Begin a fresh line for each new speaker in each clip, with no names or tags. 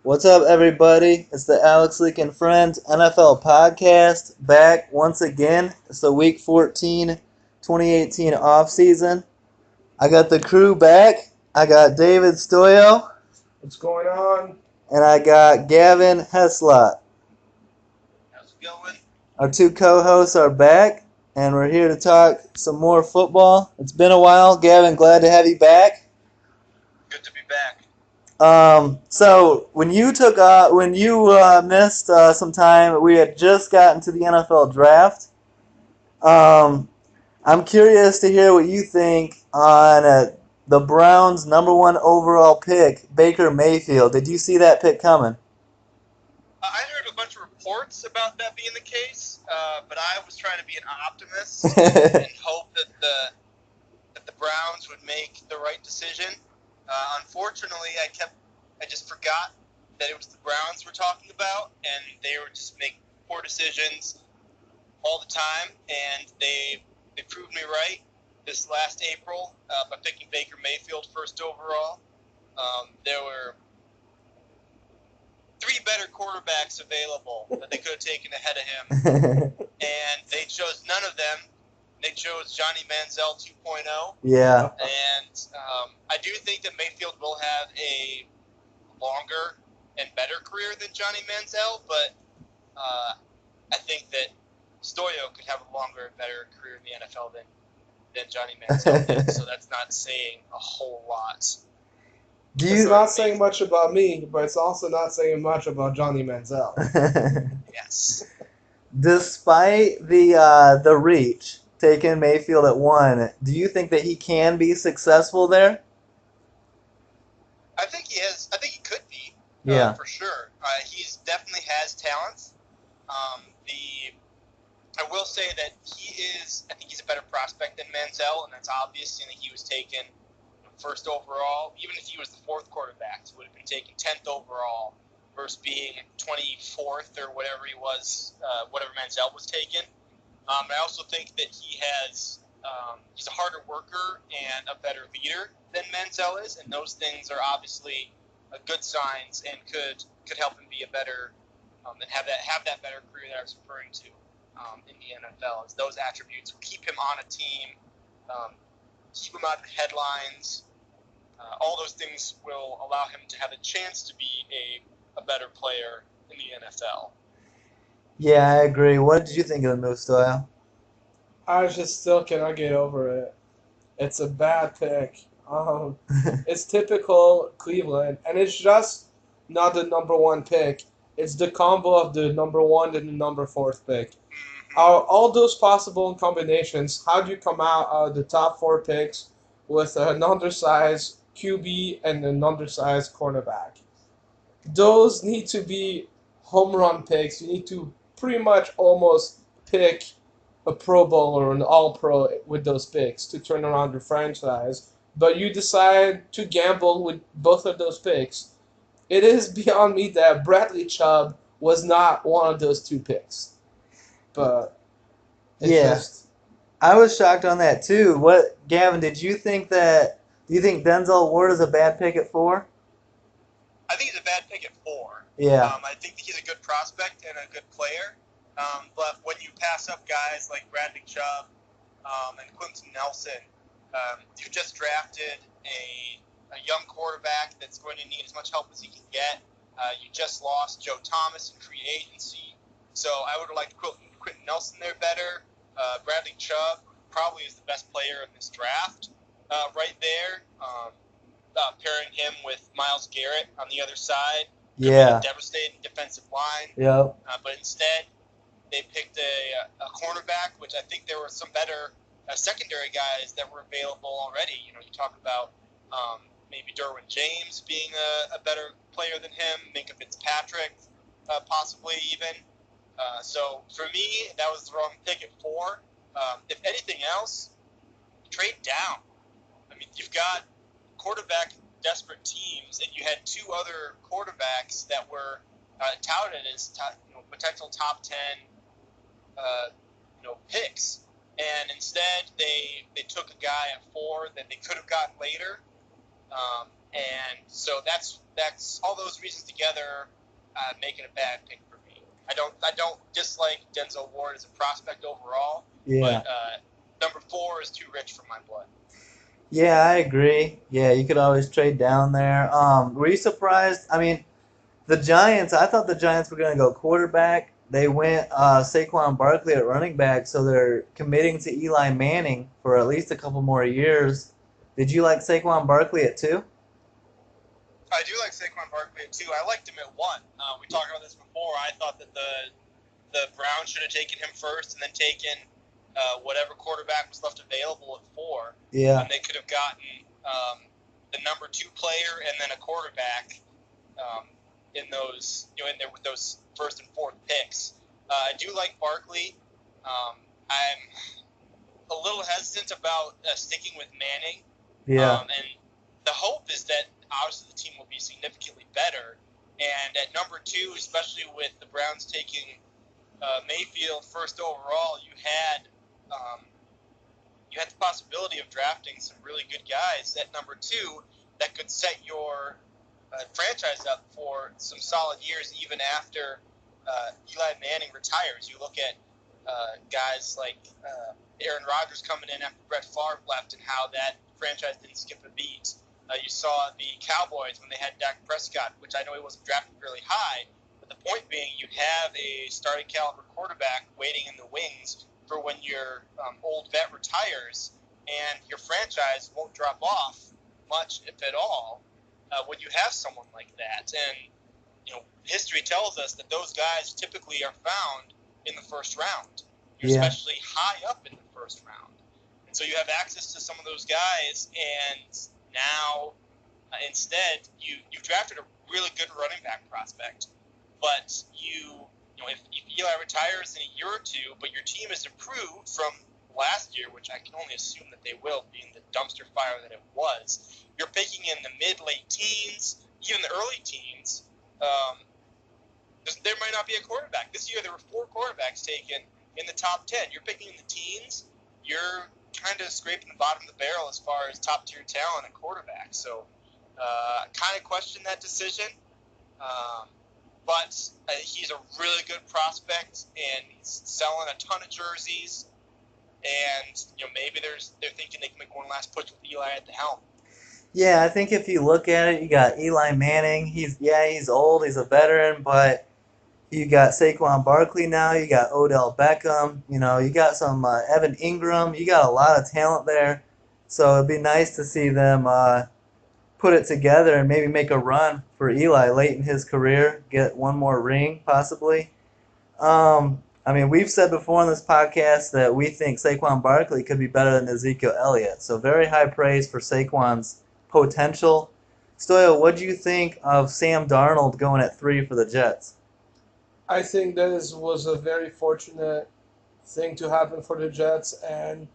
What's up, everybody? It's the Alex Leak and Friends NFL podcast back once again. It's the Week 14 2018 offseason. I got the crew back. I got David Stoyo,
What's going on?
and I got Gavin Heslop.
How's it going?
Our two co-hosts are back, and we're here to talk some more football. It's been a while. Gavin, glad to have you back.
Good to be back.
So when you missed some time, we had just gotten to the NFL draft. I'm curious to hear what you think on the Browns' #1 overall pick, Baker Mayfield. Did you see that pick coming?
I heard a bunch of reports about that being the case, but I was trying to be an optimist and hope that the Browns would make the right decision. Unfortunately, I just forgot that it was the Browns we're talking about, and they were just making poor decisions all the time, and they proved me right this last April by picking Baker Mayfield first overall. There were 3 better quarterbacks available that they could have taken ahead of him, and they chose none of them. They chose Johnny Manziel 2.0.
Yeah.
And I do think that Mayfield will have a longer and better career than Johnny Manziel, but I think that Stoyo could have a longer and better career in the NFL than Johnny Manziel did, so that's not saying a whole lot.
It's not saying much about me, but it's also not saying much about Johnny Manziel.
Yes.
Despite the reach, taking Mayfield at 1, do you think that he can be successful there?
I think he is. I think he could be.
Yeah.
For sure. He's definitely has talent. I will say that I think he's a better prospect than Manziel, and that's obvious, seeing that he was taken first overall. Even if he was the 4th quarterback, he would have been taken 10th overall versus being 24th or whatever he was, whatever Manziel was taken. I also think that he's a harder worker and a better leader than Manziel is, and those things are obviously good signs and could help him be a better and have that better career that I was referring to in the NFL. As those attributes will keep him on a team, keep him out of the headlines. All those things will allow him to have a chance to be a better player in the NFL.
Yeah, I agree. What did you think of the move, Stoyo?
I just still cannot get over it. It's a bad pick. It's typical Cleveland, and it's just not the #1 pick. It's the combo of the #1 and the #4 pick. All those possible combinations, how do you come out of the top 4 picks with an undersized QB and an undersized cornerback? Those need to be home run picks. You need to pretty much almost pick a Pro Bowl or an All Pro with those picks to turn around your franchise. But you decide to gamble with both of those picks. It is beyond me that Bradley Chubb was not one of those 2 picks. But it's just.
I was shocked on that too. Gavin, do you think Denzel Ward is a bad pick at 4?
I think he's a bad pick at 4.
Yeah.
I think he's a good prospect and a good player. But when you pass up guys like Bradley Chubb and Quentin Nelson, you just drafted a young quarterback that's going to need as much help as he can get. You just lost Joe Thomas in free agency. So I would have liked Quentin Nelson there better. Bradley Chubb probably is the best player in this draft right there. Pairing him with Myles Garrett on the other side.
Yeah.
A devastating defensive line.
Yep.
But instead, they picked a cornerback, which I think there were some better secondary guys that were available already. You talk about maybe Derwin James being a better player than him, Minkah Fitzpatrick, possibly even. So for me, that was the wrong pick at 4. If anything else, trade down. I mean, you've got quarterback desperate teams, and you had 2 other quarterbacks that were touted as potential top 10 picks, and instead they took a guy at 4 that they could have gotten later, And so that's all those reasons together make it a bad pick for me. I don't dislike Denzel Ward as a prospect overall,
Yeah.
but number 4 is too rich for my blood.
Yeah, I agree. Yeah, you could always trade down there. Were you surprised? I mean, the Giants, I thought the Giants were going to go quarterback. They went Saquon Barkley at running back, so they're committing to Eli Manning for at least a couple more years. Did you like Saquon Barkley at 2?
I do like Saquon Barkley at 2. I liked him at 1. We talked about this before. I thought that the Browns should have taken him first and then taken whatever quarterback was left available at 4.
Yeah.
And they could have gotten the number 2 player and then a quarterback in those, in there with those first and fourth picks. I do like Barkley. I'm a little hesitant about sticking with Manning.
Yeah.
And the hope is that obviously the team will be significantly better. And at number 2, especially with the Browns taking Mayfield first overall, you had the possibility of drafting some really good guys at number 2 that could set your franchise up for some solid years even after Eli Manning retires. You look at guys like Aaron Rodgers coming in after Brett Favre left and how that franchise didn't skip a beat. You saw the Cowboys when they had Dak Prescott, which I know he wasn't drafted really high, but the point being you have a starting caliber quarterback waiting in the wings for when your old vet retires, and your franchise won't drop off much, if at all, when you have someone like that. And history tells us that those guys typically are found in the first round, especially high up in the first round. And so you have access to some of those guys, and now instead you drafted a really good running back prospect, but if Eli retires in a year or 2, but your team is improved from last year, which I can only assume that they will, being the dumpster fire that it was, you're picking in the mid-late teens, even the early teens. There might not be a quarterback. This year there were 4 quarterbacks taken in the top 10. You're picking in the teens, you're kind of scraping the bottom of the barrel as far as top-tier talent at quarterback. So I kind of question that decision. But he's a really good prospect, and he's selling a ton of jerseys. And maybe they're thinking they can make one last push with Eli at the helm.
Yeah, I think if you look at it, you got Eli Manning. He's old, he's a veteran, but you got Saquon Barkley now. You got Odell Beckham. You got some Evan Ingram. You got a lot of talent there. So it'd be nice to see them put it together and maybe make a run for Eli late in his career, get one more ring possibly. We've said before on this podcast that we think Saquon Barkley could be better than Ezekiel Elliott. So very high praise for Saquon's potential. Stoyo, what do you think of Sam Darnold going at 3 for the Jets?
I think this was a very fortunate thing to happen for the Jets, and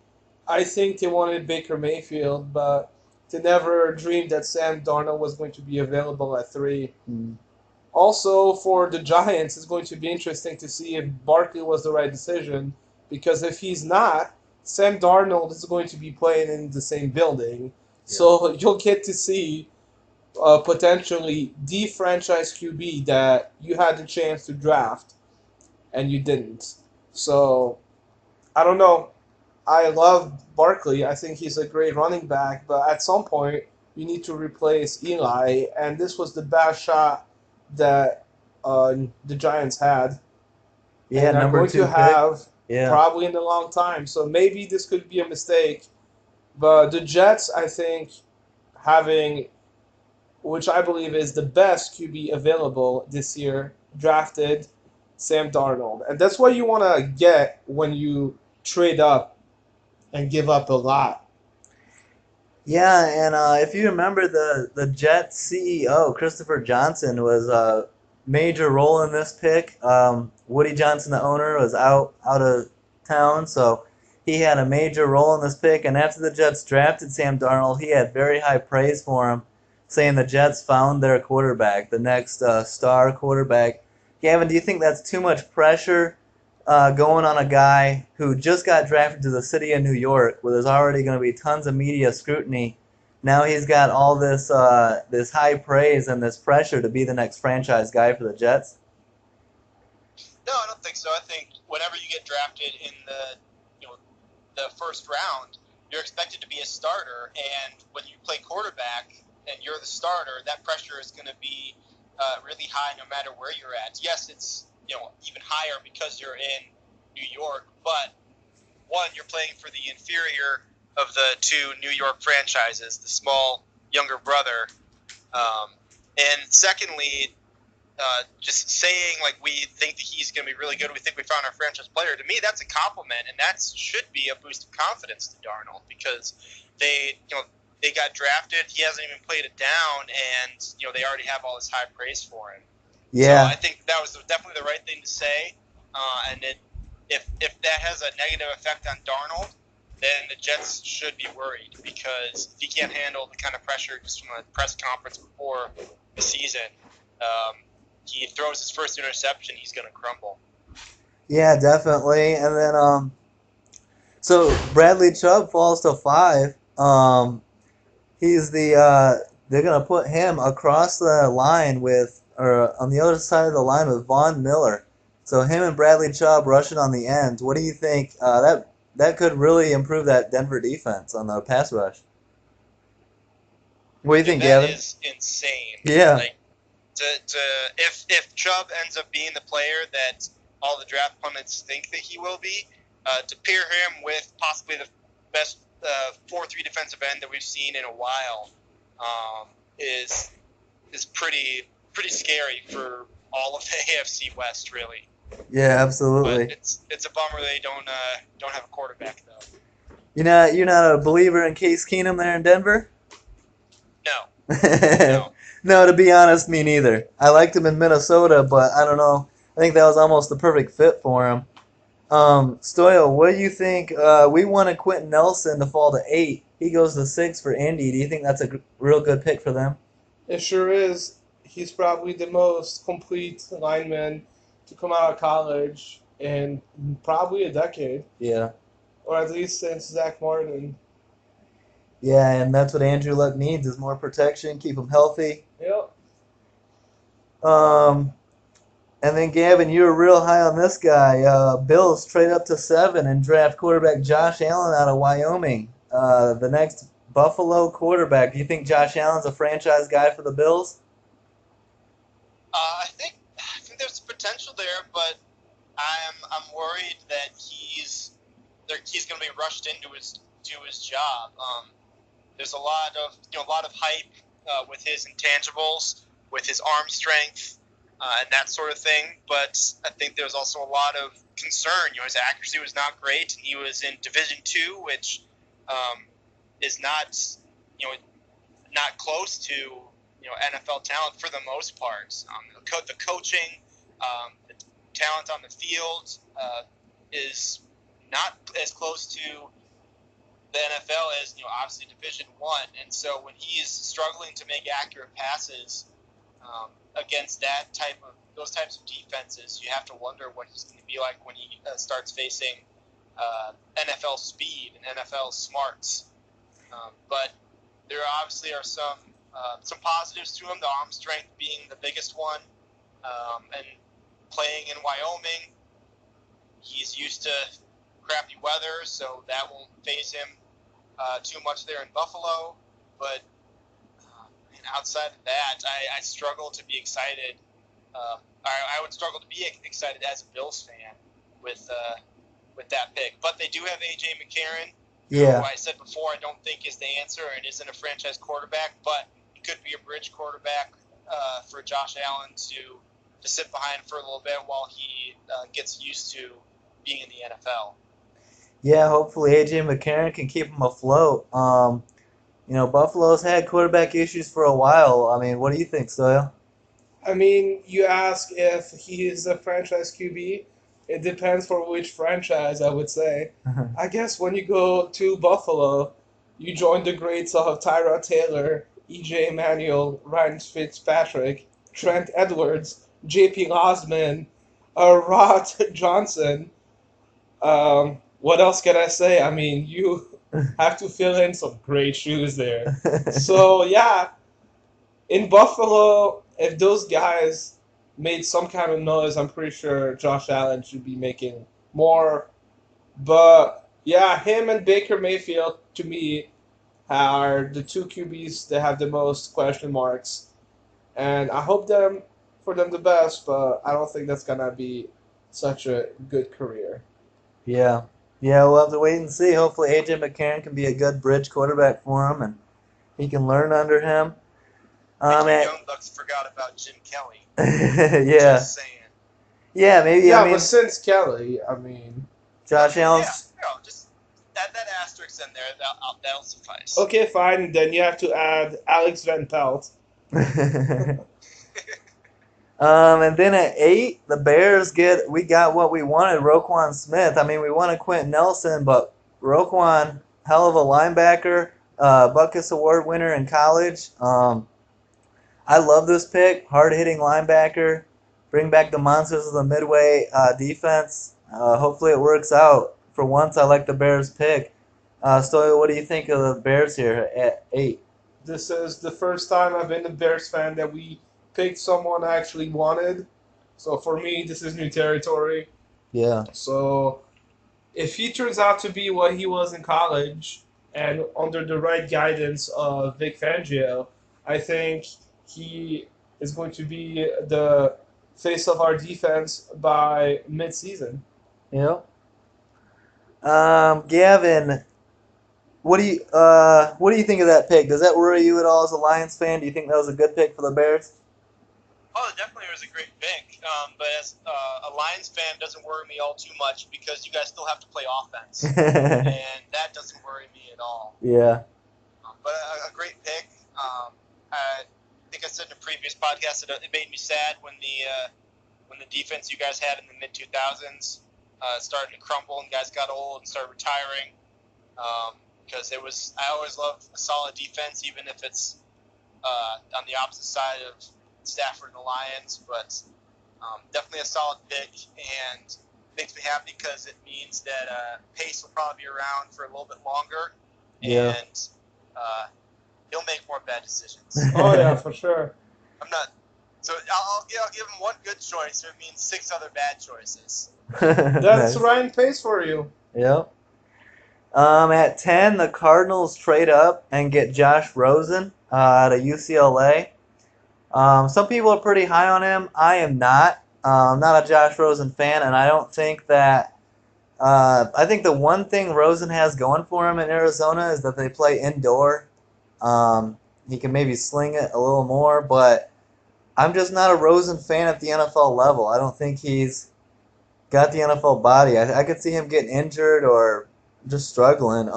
I think they wanted Baker Mayfield, but they never dreamed that Sam Darnold was going to be available at 3. Also, for the Giants, it's going to be interesting to see if Barkley was the right decision, because if he's not, Sam Darnold is going to be playing in the same building. Yeah. So you'll get to see potentially the franchise QB that you had the chance to draft and you didn't. So, I don't know. I love Barkley. I think he's a great running back, but at some point you need to replace Eli, and this was the best shot that the Giants had.
Yeah,
and
number
going
2
to have
pick.
probably in a long time. So maybe this could be a mistake, but the Jets, I think, having, which I believe is the best QB available this year, drafted Sam Darnold, and that's what you want to get when you trade up and give up a lot.
Yeah, and if you remember, the Jets CEO, Christopher Johnson, was a major role in this pick. Woody Johnson, the owner, was out of town, so he had a major role in this pick. And after the Jets drafted Sam Darnold, he had very high praise for him, saying the Jets found their quarterback, the next star quarterback. Gavin, do you think that's too much pressure going on a guy who just got drafted to the city of New York, where there's already going to be tons of media scrutiny, now he's got all this high praise and this pressure to be the next franchise guy for the Jets?
No, I don't think so. I think whenever you get drafted in the first round, you're expected to be a starter, and when you play quarterback and you're the starter, that pressure is going to be really high no matter where you're at. Yes, it's even higher because you're in New York, but one, you're playing for the inferior of the two New York franchises, the small younger brother, and secondly, just saying like we think that he's going to be really good, we think we found our franchise player. To me, that's a compliment, and that should be a boost of confidence to Darnold because they got drafted. He hasn't even played it down, and they already have all this high praise for him.
Yeah.
So I think that was definitely the right thing to say, and if that has a negative effect on Darnold, then the Jets should be worried because if he can't handle the kind of pressure just from a press conference before the season. He throws his first interception, he's going to crumble.
Yeah, definitely. And then, so Bradley Chubb falls to 5. He's they're gonna put him across the line or on the other side of the line with Von Miller. So him and Bradley Chubb rushing on the ends. What do you think? That could really improve that Denver defense on the pass rush. What do you think, Gavin?
That is insane.
Yeah.
Like, if Chubb ends up being the player that all the draft pundits think that he will be, to pair him with possibly the best 4-3 defensive end that we've seen in a while is pretty scary for all of the AFC West, really.
Yeah, absolutely.
But it's a bummer they don't have a quarterback though.
You're not a believer in Case Keenum there in Denver?
No. No.
No, to be honest, me neither. I liked him in Minnesota, but I don't know. I think that was almost the perfect fit for him. Stoyo, what do you think? We wanted Quentin Nelson to fall to 8. He goes to 6 for Indy. Do you think that's a real good pick for them?
It sure is. He's probably the most complete lineman to come out of college in probably a decade.
Yeah.
Or at least since Zach Martin.
Yeah, and that's what Andrew Luck needs is more protection, keep him healthy.
Yep.
And then Gavin, you were real high on this guy. Bills trade up to 7 and draft quarterback Josh Allen out of Wyoming. The next Buffalo quarterback. Do you think Josh Allen's a franchise guy for the Bills?
I think there's potential there, but I'm worried that he's going to be rushed into his job. There's a lot of hype with his intangibles, with his arm strength, and that sort of thing. But I think there's also a lot of concern. His accuracy was not great, and he was in Division II, which is not close to NFL talent for the most part. The coaching, the talent on the field is not as close to the NFL as obviously Division I, and so when he is struggling to make accurate passes against those types of defenses, you have to wonder what he's going to be like when he starts facing NFL speed and NFL smarts. But there obviously are some positives to him, the arm strength being the biggest one, and playing in Wyoming, he's used to crappy weather, so that won't faze him too much there in Buffalo. But outside of that, I struggle to be excited. I would struggle to be excited as a Bills fan with that pick. But they do have A.J. McCarron, who I said before I don't think is the answer and isn't a franchise quarterback, but he could be a bridge quarterback for Josh Allen to sit behind for a little bit while he gets used to being in the NFL.
Yeah, hopefully A.J. McCarron can keep him afloat. Buffalo's had quarterback issues for a while. I mean, what do you think, Stoyo?
I mean, you ask if he is a franchise QB. It depends for which franchise, I would say. I guess when you go to Buffalo, you join the greats of Tyrod Taylor, E.J. Manuel, Ryan Fitzpatrick, Trent Edwards, J.P. Osman, Rod Johnson. What else can I say? I mean, you have to fill in some great shoes there. So yeah, in Buffalo, if those guys made some kind of noise, I'm pretty sure Josh Allen should be making more. But yeah, him and Baker Mayfield to me are the two QBs that have the most question marks, and I hope them for them the best. But I don't think that's gonna be such a good career.
Yeah. Yeah, we'll have to wait and see. Hopefully AJ McCarron can be a good bridge quarterback for him and he can learn under him.
I think you
And,
Young Bucks forgot about Jim Kelly.
yeah.
Just saying.
Yeah, maybe, I
Yeah, but
mean,
since Kelly, I mean,
Josh
Yeah,
Allen's.
just add that asterisk in there. That'll suffice.
okay, fine. Then you have to add Alex Van Pelt.
And then at 8, the Bears we got what we wanted, Roquan Smith. I mean, we wanted Quentin Nelson, but Roquan, hell of a linebacker, Butkus Award winner in college. I love this pick, hard-hitting linebacker. Bring back the monsters of the Midway defense. Hopefully it works out. For once, I like the Bears pick. Stoyo, what do you think of the Bears here at 8?
This is the first time I've been a Bears fan that we picked someone I actually wanted. So for me, this is new territory.
Yeah.
So if he turns out to be what he was in college and under the right guidance of Vic Fangio, I think he is going to be the face of our defense by mid-season.
Yep. Gavin, what do you think of that pick? Does that worry you at all as a Lions fan? Do you think that was a good pick for the Bears?
Oh, it definitely was a great pick. But as a Lions fan, doesn't worry me all too much because you guys still have to play offense, and that doesn't worry me at all.
Yeah.
But a great pick. I think I said in a previous podcast that it made me sad when the defense you guys had in the mid 2000s started to crumble and guys got old and started retiring. Because I always love a solid defense, even if it's on the opposite side of Stafford and the Lions. But definitely a solid pick, and makes me happy because it means that Pace will probably be around for a little bit longer,
Yeah.
and he'll make more bad decisions.
Oh yeah, for sure.
I'm not. So I'll give him one good choice, so it means 6 other bad choices.
That's
Nice.
Ryan Pace for you.
Yep. At 10, the Cardinals trade up and get Josh Rosen out of UCLA. Some people are pretty high on him. I am not. I'm not a Josh Rosen fan, and I don't think that. I think the one thing Rosen has going for him in Arizona is that they play indoor. He can maybe sling it a little more, but I'm just not a Rosen fan at the NFL level. I don't think he's got the NFL body. I could see him getting injured or just struggling.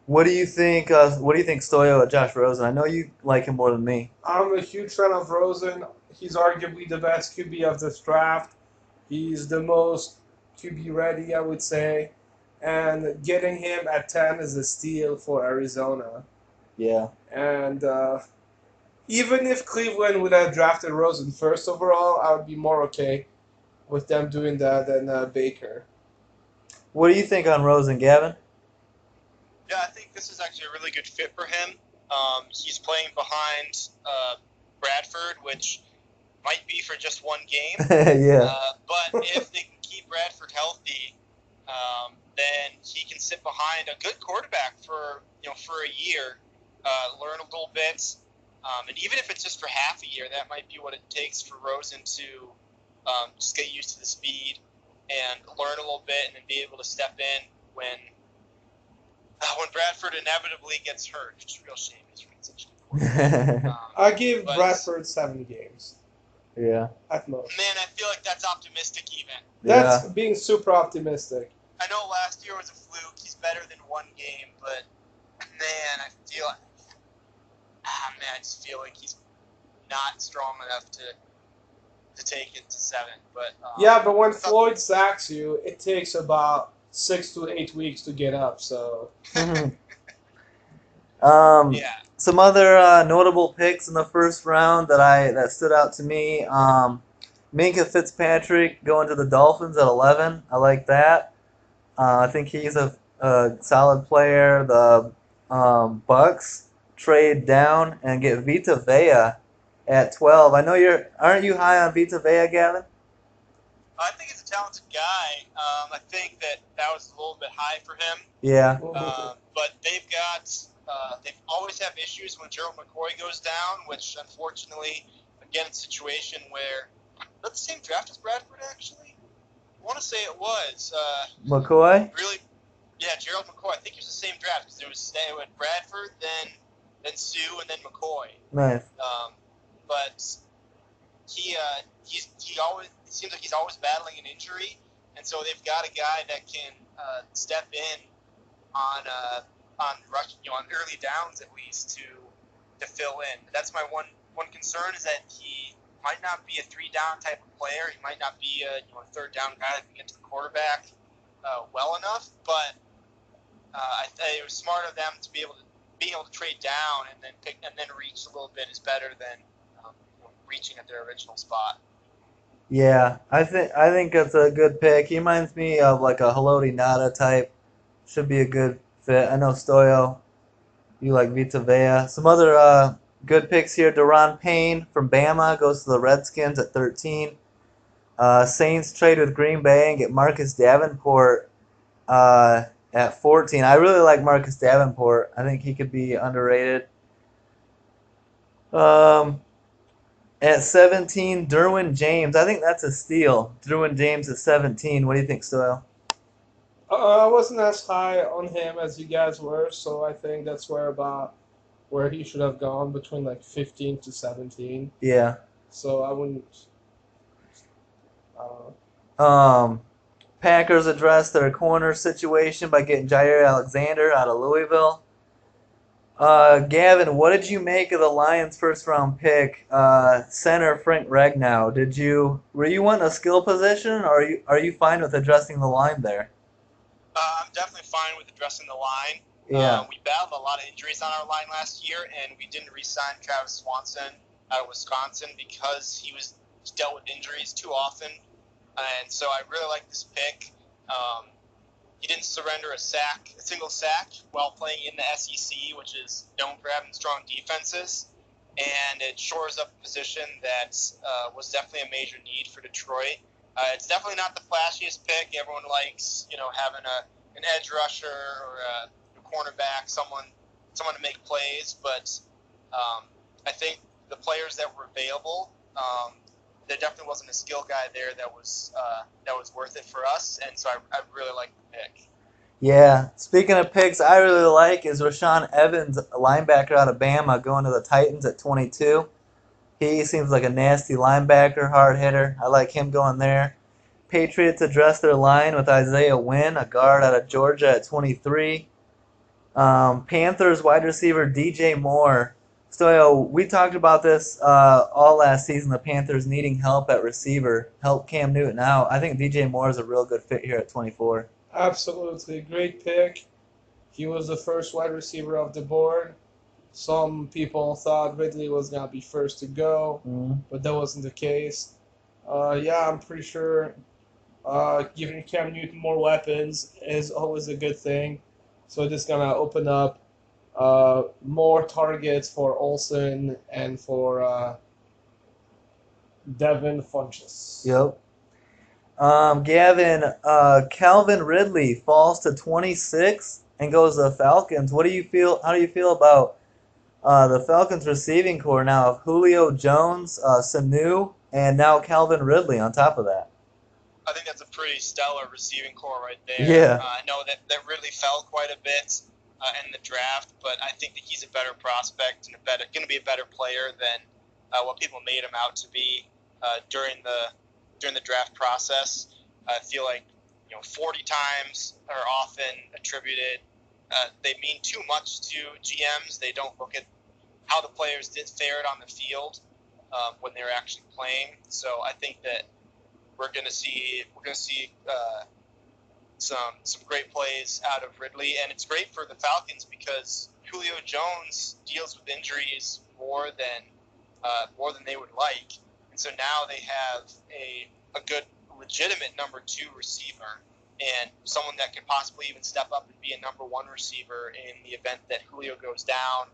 What do you think? What do you think, Stoyo, of Josh Rosen? I know you like him more than me.
I'm a huge fan of Rosen. He's arguably the best QB of this draft. He's the most QB ready, I would say. And getting him at 10 is a steal for Arizona.
Yeah.
And even if Cleveland would have drafted Rosen first overall, I would be more okay with them doing that than Baker.
What do you think on Rosen, Gavin?
Yeah, I think this is actually a really good fit for him. He's playing behind Bradford, which might be for just one game.
Yeah.
But if they can keep Bradford healthy, then he can sit behind a good quarterback for a year, learn a little bit, and even if it's just for half a year, that might be what it takes for Rosen to just get used to the speed and learn a little bit, and then be able to step in when Bradford inevitably gets hurt. Which is a real shame because he's such a good quarterback.
I give Bradford 7 games
Yeah.
at most.
Man, I feel like that's optimistic even.
That's being super optimistic.
I know last year was a fluke. He's better than one game, but man, I just feel like he's not strong enough to take it to 7. But
Yeah, but when Floyd sacks you, it takes about 6 to 8 weeks to get up. So
yeah,
Some other notable picks in the first round that stood out to me. Minka Fitzpatrick going to the Dolphins at 11. I like that. I think he's a a solid player. The Bucks trade down and get Vita Vea at 12. I know aren't you high on Vita Vea, Gavin?
I think he's a talented guy. I think that was a little bit high for him.
Yeah.
But they've always have issues when Gerald McCoy goes down, which unfortunately, again, it's a situation where that's the same draft as Bradford, actually. I want to say it was.
McCoy?
Really? Yeah, Gerald McCoy. I think it was the same draft because it was Bradford, then Sue, and then McCoy.
Nice.
But he always it seems like he's always battling an injury, and so they've got a guy that can step in on rush, on early downs at least to fill in. That's my one concern is that he might not be a 3-down type of player. He might not be a 3rd-down guy that can get to the quarterback well enough. But it was smart of them to be able to trade down and then reach a little bit is better than reaching at their original spot.
Yeah, I think that's a good pick. He reminds me of like a Haloti Nada type. Should be a good fit. I know Stoyo, you like Vita Vea. Some other good picks here. Deron Payne from Bama goes to the Redskins at 13. Saints trade with Green Bay and get Marcus Davenport at 14. I really like Marcus Davenport. I think he could be underrated. At 17, Derwin James. I think that's a steal. Derwin James at 17. What do you think, Stoyle?
I wasn't as high on him as you guys were, so I think that's where he should have gone, between like 15 to 17.
Yeah.
So I wouldn't. I don't know.
Packers address their corner situation by getting Jair Alexander out of Louisville. Gavin, what did you make of the Lions' first-round pick, center Frank Ragnow? Were you wanting a skill position, or are you fine with addressing the line there?
I'm definitely fine with addressing the line.
Yeah.
We battled a lot of injuries on our line last year, and we didn't re-sign Travis Swanson out of Wisconsin because he dealt with injuries too often. And so I really like this pick. He didn't surrender a single sack, while playing in the SEC, which is known for having strong defenses. And it shores up a position that was definitely a major need for Detroit. It's definitely not the flashiest pick. Everyone likes, having an edge rusher or a cornerback, someone to make plays. But I think the players that were available, there definitely wasn't a skill guy there that was worth it for us, and so I really like the pick.
Yeah. Speaking of picks, I really like is Rashaan Evans, a linebacker out of Bama, going to the Titans at 22. He seems like a nasty linebacker, hard hitter. I like him going there. Patriots address their line with Isaiah Wynn, a guard out of Georgia at 23. Panthers wide receiver DJ Moore. Stoyo, we talked about this all last season, the Panthers needing help at receiver, help Cam Newton out. I think DJ Moore is a real good fit here at 24.
Absolutely. Great pick. He was the first wide receiver off the board. Some people thought Ridley was going to be first to go, but that wasn't the case. I'm pretty sure giving Cam Newton more weapons is always a good thing. So this is going to open up more targets for Olsen and for Devin Funchess.
Yep. Gavin, Calvin Ridley falls to 26 and goes to the Falcons. What do you feel? How do you feel about the Falcons receiving core now of Julio Jones, Sanu, and now Calvin Ridley on top of that?
I think that's a pretty stellar receiving core right there.
Yeah.
I know that Ridley fell quite a bit in the draft, but I think that he's a better prospect and going to be a better player than what people made him out to be during the draft process. I feel like 40 times are often attributed. They mean too much to GMs. They don't look at how the players fared on the field when they're actually playing. So I think that we're going to see some great plays out of Ridley, and it's great for the Falcons because Julio Jones deals with injuries more than they would like, and so now they have a good legitimate number 2 receiver and someone that could possibly even step up and be a number one receiver in the event that Julio goes down,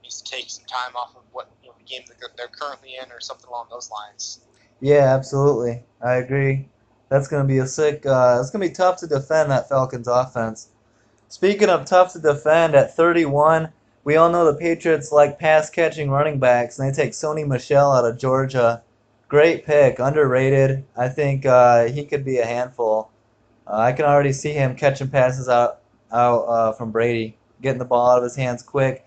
needs to take some time off of what the game that they're currently in or something along those lines.
Yeah, absolutely. I agree. That's going to be a sick. It's going to be tough to defend that Falcons offense. Speaking of tough to defend, at 31, we all know the Patriots like pass-catching running backs, and they take Sony Michel out of Georgia. Great pick, underrated. I think he could be a handful. I can already see him catching passes out from Brady, getting the ball out of his hands quick.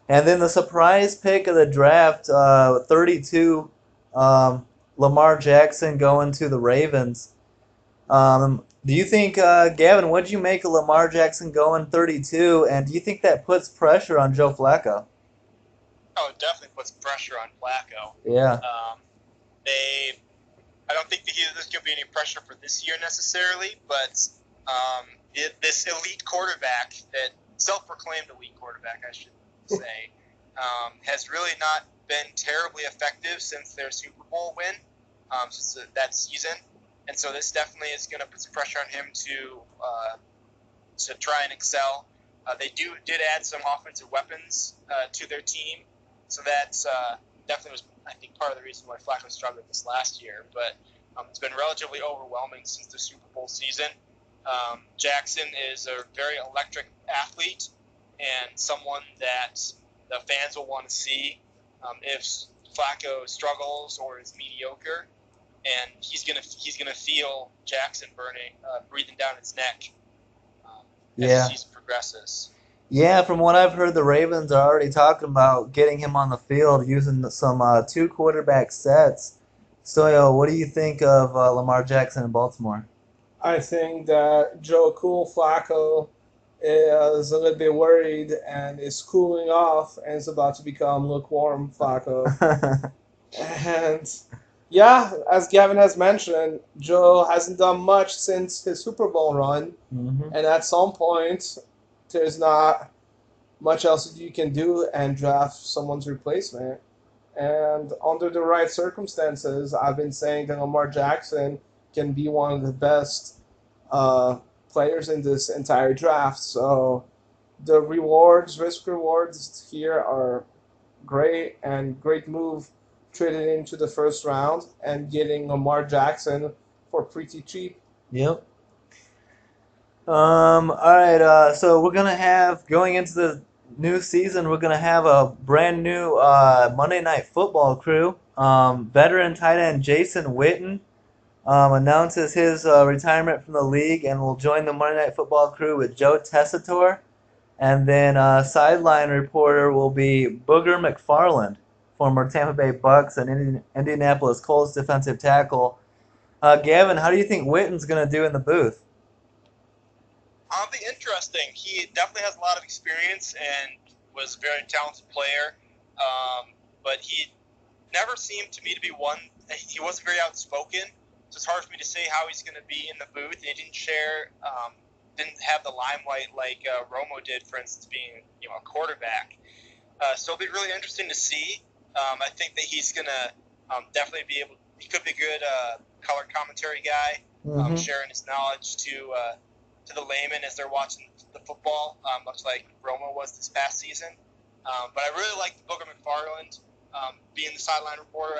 And then the surprise pick of the draft, 32, Lamar Jackson going to the Ravens. Do you think, Gavin, what did you make of Lamar Jackson going 32, and do you think that puts pressure on Joe Flacco?
Oh, it definitely puts pressure on Flacco.
Yeah.
I don't think that there's going to be any pressure for this year necessarily, but this elite quarterback, that self-proclaimed elite quarterback, I should say, has really not been terribly effective since their Super Bowl win, since that season. And so this definitely is going to put some pressure on him to try and excel. They did add some offensive weapons to their team, so that's definitely was, I think, part of the reason why Flacco struggled this last year. But it's been relatively overwhelming since the Super Bowl season. Jackson is a very electric athlete and someone that the fans will want to see if Flacco struggles or is mediocre. And he's gonna feel Jackson breathing down his neck as the season progresses.
Yeah, from what I've heard, the Ravens are already talking about getting him on the field using some two quarterback sets. Stoyo, what do you think of Lamar Jackson in Baltimore?
I think that Joe Cool Flacco is a little bit worried and is cooling off and is about to become lukewarm Flacco. And yeah, as Gavin has mentioned, Joe hasn't done much since his Super Bowl run.
Mm-hmm.
And at some point, there's not much else you can do and draft someone's replacement. And under the right circumstances, I've been saying that Lamar Jackson can be one of the best players in this entire draft. So the risk rewards here are great, and great move trading into the first round and getting Lamar Jackson for pretty cheap.
Yep. All right. So we're gonna have, going into the new season, we're gonna have a brand new Monday Night Football crew. Veteran tight end Jason Witten announces his retirement from the league and will join the Monday Night Football crew with Joe Tessitore. And then sideline reporter will be Booger McFarland, former Tampa Bay Bucks and Indianapolis Colts defensive tackle. Gavin, how do you think Witten's going to do in the booth?
It'll be interesting. He definitely has a lot of experience and was a very talented player, but he never seemed to me to be one. He wasn't very outspoken, so it's hard for me to say how he's going to be in the booth. He didn't have the limelight like Romo did, for instance, being a quarterback. So it'll be really interesting to see. I think that he's going to definitely be able. He could be a good color commentary guy, sharing his knowledge to the layman as they're watching the football, much like Romo was this past season. But I really like Booger McFarland being the sideline reporter.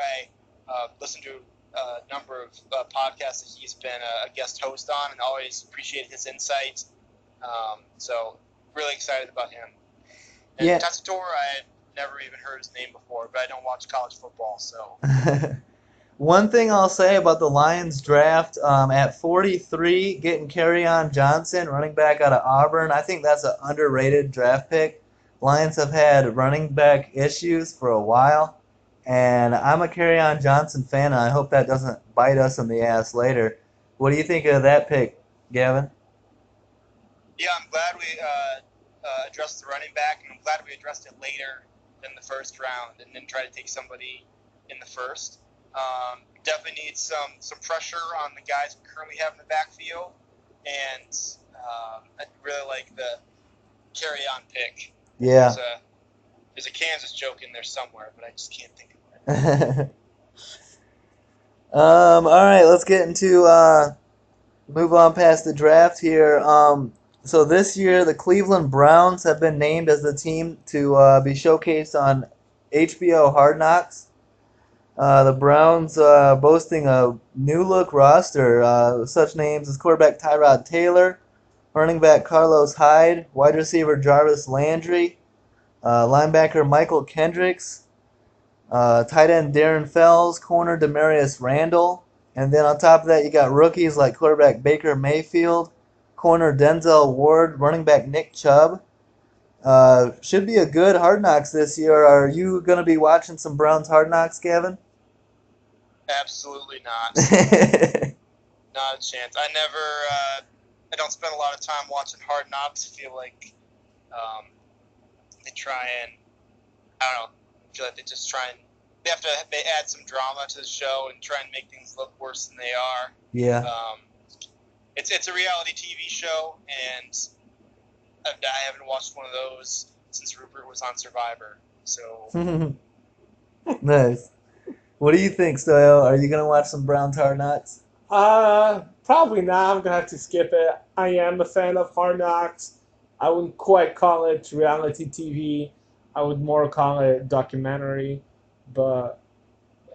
I listened to a number of podcasts that he's been a guest host on, and always appreciated his insight. So really excited about him. And Tessitore, I had never even heard his name before, but I don't watch college football, so.
One thing I'll say about the Lions draft, at 43, getting Kerryon Johnson, running back out of Auburn, I think that's an underrated draft pick. Lions have had running back issues for a while, and I'm a Kerryon Johnson fan, and I hope that doesn't bite us in the ass later. What do you think of that pick, Gavin?
Yeah, I'm glad we addressed the running back, and I'm glad we addressed it later than the first round and didn't try to take somebody in the first. Definitely needs some pressure on the guys we currently have in the backfield, and I really like the carry-on pick.
Yeah.
There's a Kansas joke in there somewhere, but I just can't think of it.
All right, let's get into Move on past the draft here. So this year, the Cleveland Browns have been named as the team to be showcased on HBO Hard Knocks. The Browns boasting a new look roster, with such names as quarterback Tyrod Taylor, running back Carlos Hyde, wide receiver Jarvis Landry, linebacker Michael Kendricks, tight end Darren Fells, corner Demarius Randall, and then on top of that you got rookies like quarterback Baker Mayfield, corner Denzel Ward, running back Nick Chubb. Should be a good Hard Knocks this year. Are you going to be watching some Browns Hard Knocks, Gavin?
Absolutely not. Not a chance. I don't spend a lot of time watching Hard Knocks. I feel like they try and, I don't know, I feel like they have to add some drama to the show and try and make things look worse than they are.
Yeah.
It's a reality TV show, and I haven't watched one of those since Rupert was on Survivor. So
Nice. What do you think, Stoyo? Are you going to watch some Browns Hard Knocks?
Probably not. I'm gonna have to skip it. I am a fan of Hard Knocks. I wouldn't quite call it reality TV. I would more call it documentary, but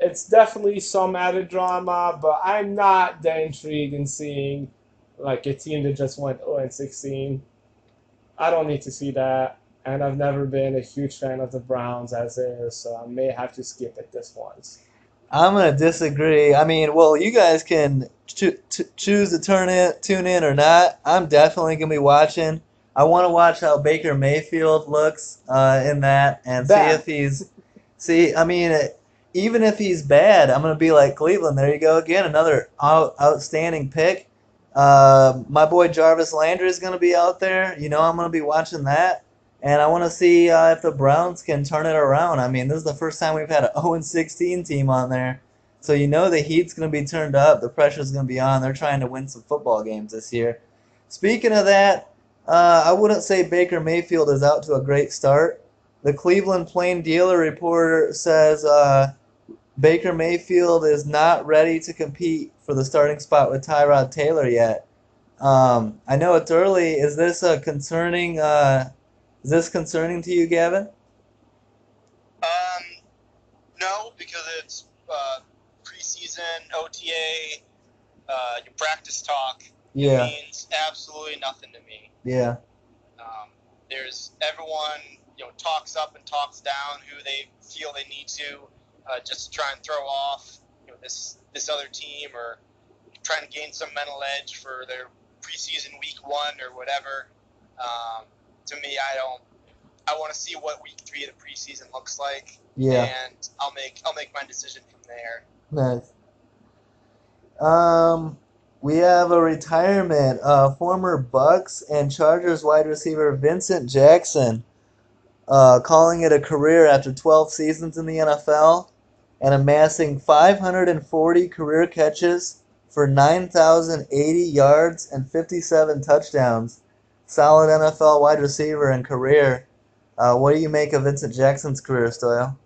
it's definitely some added drama. But I'm not that intrigued in seeing like a team that just went 0-16. I don't need to see that, and I've never been a huge fan of the Browns as is, so I may have to skip it this once.
I'm going to disagree. I mean, well, you guys can choose to tune in or not. I'm definitely going to be watching. I want to watch how Baker Mayfield looks in that and see
Bad.
if he's. See, I mean, even if he's bad, I'm going to be like Cleveland. There you go again. Another outstanding pick. My boy Jarvis Landry is going to be out there. You know, I'm going to be watching that. And I want to see if the Browns can turn it around. I mean, this is the first time we've had an 0-16 team on there. So you know the heat's going to be turned up. The pressure's going to be on. They're trying to win some football games this year. Speaking of that, I wouldn't say Baker Mayfield is out to a great start. The Cleveland Plain Dealer reporter says Baker Mayfield is not ready to compete for the starting spot with Tyrod Taylor yet. I know it's early. Is this a concerning? Is this concerning to you, Gavin?
no, because it's preseason, OTA, your practice talk.
Yeah.
It means absolutely nothing to me.
Yeah.
There's everyone, talks up and talks down who they feel they need to, just to try and throw off, this other team, or trying to gain some mental edge for their preseason week 1 or whatever. To me, I want to see what week 3 of the preseason looks like.
Yeah.
And I'll make my decision from there.
Nice. We have a retirement. Former Bucks and Chargers wide receiver Vincent Jackson, calling it a career after 12 seasons in the NFL and amassing 540 career catches for 9,080 yards and 57 touchdowns. Solid NFL wide receiver and career. What do you make of Vincent Jackson's career, Stoyo?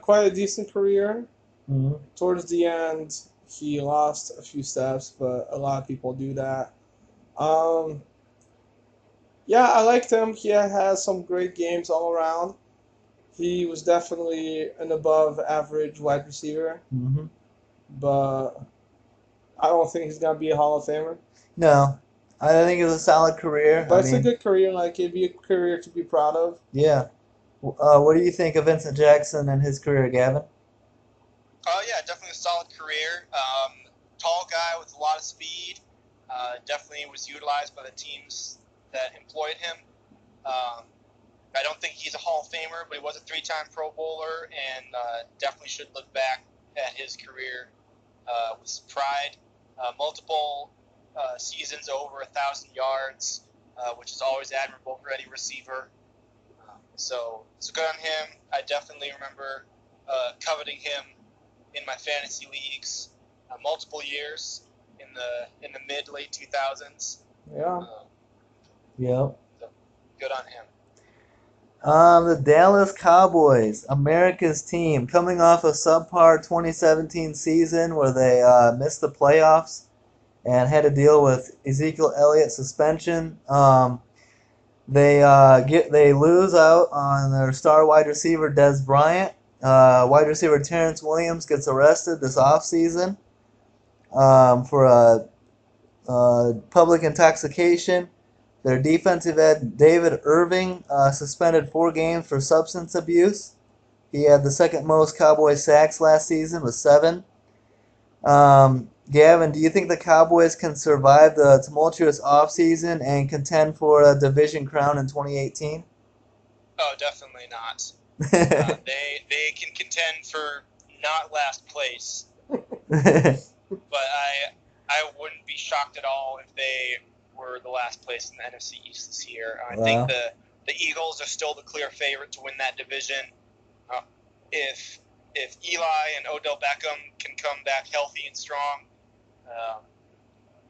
Quite a decent career.
Mm-hmm.
Towards the end, he lost a few steps, but a lot of people do that. Yeah, I liked him. He has some great games all around. He was definitely an above average wide receiver,
Mm-hmm.
but I don't think he's gonna be a Hall of Famer.
No, I think it was a solid career.
But it's a good career. Like, it'd be a career to be proud of.
Yeah. What do you think of Vincent Jackson and his career, Gavin?
Oh yeah, definitely a solid career. Tall guy with a lot of speed. Definitely was utilized by the teams that employed him. I don't think he's a Hall of Famer, but he was a 3-time Pro Bowler, and definitely should look back at his career with pride. Multiple seasons over 1,000 yards, which is always admirable for any receiver. So good on him. I definitely remember coveting him in my fantasy leagues multiple years in the mid-late 2000s.
Yeah.
Yep.
So good on him.
The Dallas Cowboys, America's team, coming off a subpar 2017 season where they missed the playoffs and had to deal with Ezekiel Elliott's suspension. They lose out on their star wide receiver Dez Bryant. Wide receiver Terrence Williams gets arrested this offseason for public intoxication. Their defensive end David Irving suspended 4 games for substance abuse. He had the second most Cowboys sacks last season with 7. Gavin, do you think the Cowboys can survive the tumultuous offseason and contend for a division crown in 2018?
Oh, definitely not. They can contend for not last place, but I wouldn't be shocked at all if they were the last place in the NFC East this year. I think the Eagles are still the clear favorite to win that division. If Eli and Odell Beckham can come back healthy and strong,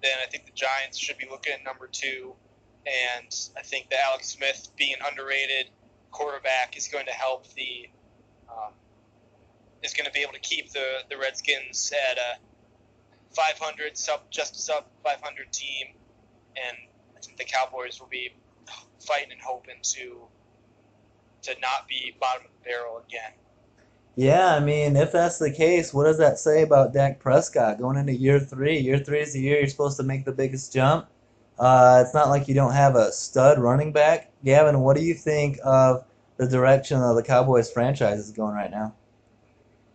then I think the Giants should be looking at number 2. And I think that Alex Smith being an underrated quarterback is going to help is going to be able to keep the Redskins at a 500 sub 500 team, and I think the Cowboys will be fighting and hoping to not be bottom of the barrel again.
Yeah, I mean, if that's the case, what does that say about Dak Prescott going into year 3? Year 3 is the year you're supposed to make the biggest jump. It's not like you don't have a stud running back. Gavin, what do you think of the direction of the Cowboys franchise is going right now?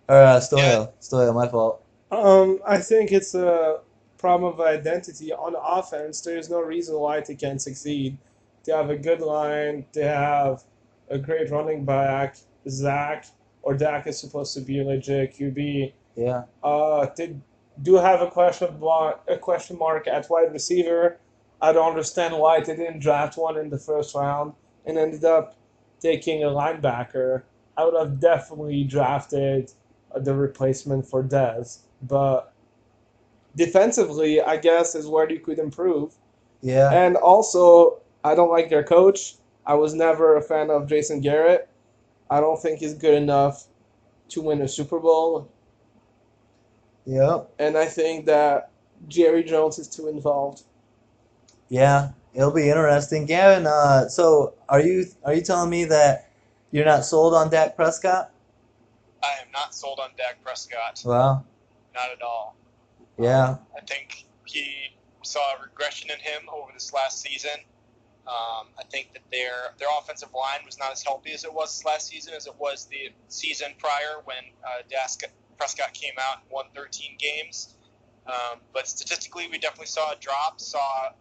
Or Stoyo, my fault.
I think it's a problem of identity on offense. There's no reason why they can't succeed. They have a good line. They have a great running back, Zach, or Dak is supposed to be a legit QB.
Yeah.
They do have a question mark at wide receiver. I don't understand why they didn't draft one in the first round and ended up taking a linebacker. I would have definitely drafted the replacement for Dez. But defensively, I guess, is where you could improve.
Yeah.
And also, I don't like their coach. I was never a fan of Jason Garrett. I don't think he's good enough to win a Super Bowl.
Yep.
And I think that Jerry Jones is too involved.
Yeah, it'll be interesting. Gavin, so are you telling me that you're not sold on Dak Prescott?
I am not sold on Dak Prescott.
Well,
not at all.
Yeah.
I think we saw a regression in him over this last season. I think that their offensive line was not as healthy as it was this last season as it was the season prior when Prescott came out and won 13 games. But statistically, we definitely saw a drop, saw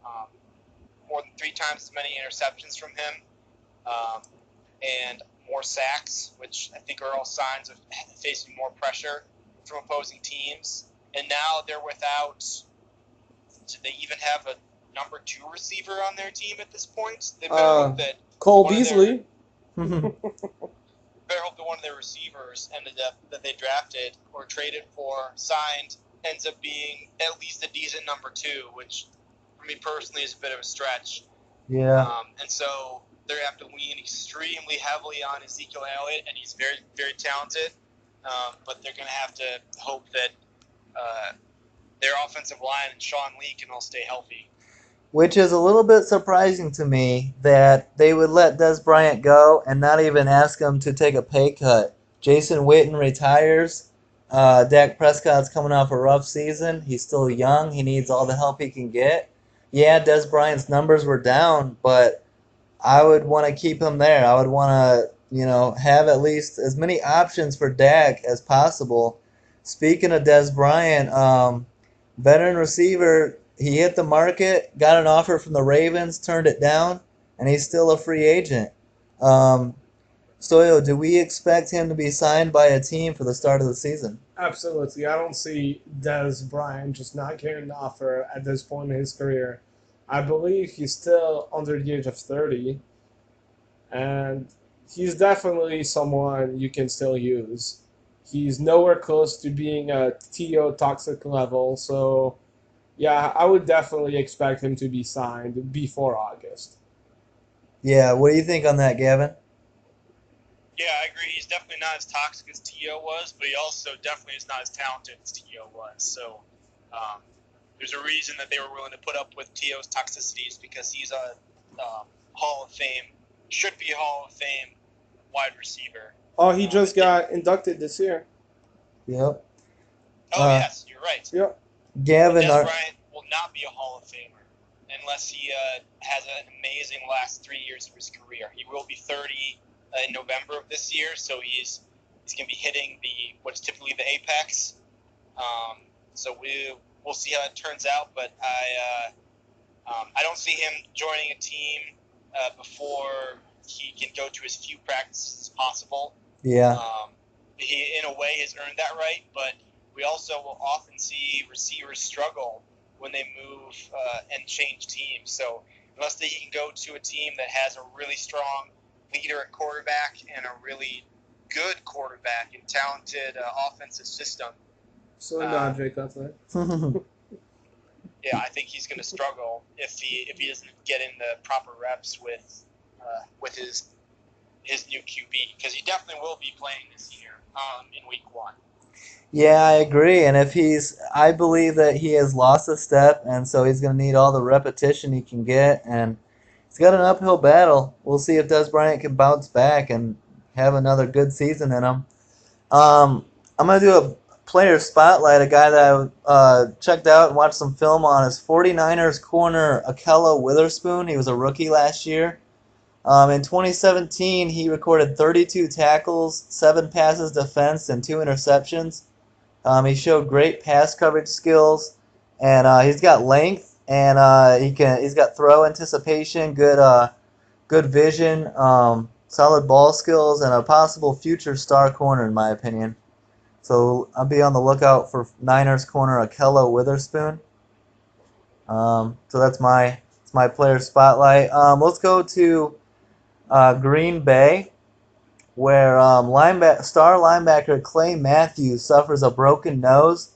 more than 3 times as many interceptions from him, and more sacks, which I think are all signs of facing more pressure from opposing teams. And now they're without, do they even have a number 2 receiver on their team at this point? They better hope that
Cole Beasley.
Better hope that one of their receivers that they drafted or traded for, signed, ends up being at least a decent number 2, which for me personally is a bit of a stretch.
Yeah.
And so they have to lean extremely heavily on Ezekiel Elliott, and he's very, very talented. But they're going to have to hope that their offensive line and Sean Lee can all stay healthy.
Which is a little bit surprising to me that they would let Dez Bryant go and not even ask him to take a pay cut. Jason Witten retires. Dak Prescott's coming off a rough season. He's still young. He needs all the help he can get. Yeah, Dez Bryant's numbers were down, but I would want to keep him there. I would want to, have at least as many options for Dak as possible. Speaking of Dez Bryant, veteran receiver, he hit the market, got an offer from the Ravens, turned it down, and he's still a free agent. Stoyo, do we expect him to be signed by a team for the start of the season?
Absolutely. I don't see Dez Bryant just not getting an offer at this point in his career. I believe he's still under the age of 30, and he's definitely someone you can still use. He's nowhere close to being a TO toxic level, so yeah, I would definitely expect him to be signed before August.
Yeah, what do you think on that, Gavin?
Yeah, I agree. He's definitely not as toxic as T.O. was, but he also definitely is not as talented as T.O. was. So there's a reason that they were willing to put up with T.O.'s toxicities because he's a Hall of Fame, should be Hall of Fame wide receiver.
Oh, he just got inducted this year.
Yep.
Yes, you're right.
Yep.
Gavin,
Des Bryant will not be a Hall of Famer unless he has an amazing last 3 years of his career. He will be 30 in November of this year, so he's going to be hitting what's typically the apex. So we'll see how it turns out, but I don't see him joining a team before he can go to as few practices as possible.
Yeah.
He, in a way, has earned that right, but we also will often see receivers struggle when they move and change teams. So unless he can go to a team that has a really strong leader at quarterback and a really good quarterback and talented offensive system.
So not Jake Cutler.
Yeah, I think he's going to struggle if he doesn't get in the proper reps with his new QB, because he definitely will be playing this year in week 1.
Yeah, I agree. And I believe that he has lost a step, and so he's going to need all the repetition he can get. And he's got an uphill battle. We'll see if Des Bryant can bounce back and have another good season in him. I'm going to do a player spotlight, a guy that I checked out and watched some film on, is 49ers corner Akello Witherspoon. He was a rookie last year. In 2017, he recorded 32 tackles, 7 passes defensed, and 2 interceptions. He showed great pass coverage skills, and he's got length, and he's got throw anticipation, good vision, solid ball skills, and a possible future star corner in my opinion. So I'll be on the lookout for Niners corner Akello Witherspoon. So that's my player spotlight. Let's go to Green Bay, where star linebacker Clay Matthews suffers a broken nose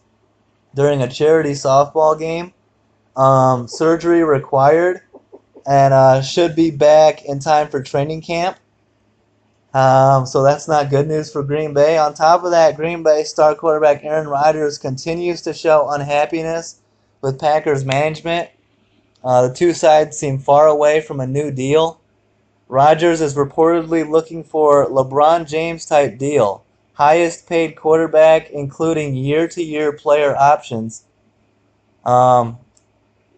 during a charity softball game. Surgery required, and should be back in time for training camp. So that's not good news for Green Bay. On top of that, Green Bay star quarterback Aaron Rodgers continues to show unhappiness with Packers management. The two sides seem far away from a new deal. Rodgers is reportedly looking for LeBron James type deal, highest paid quarterback, including year-to-year player options.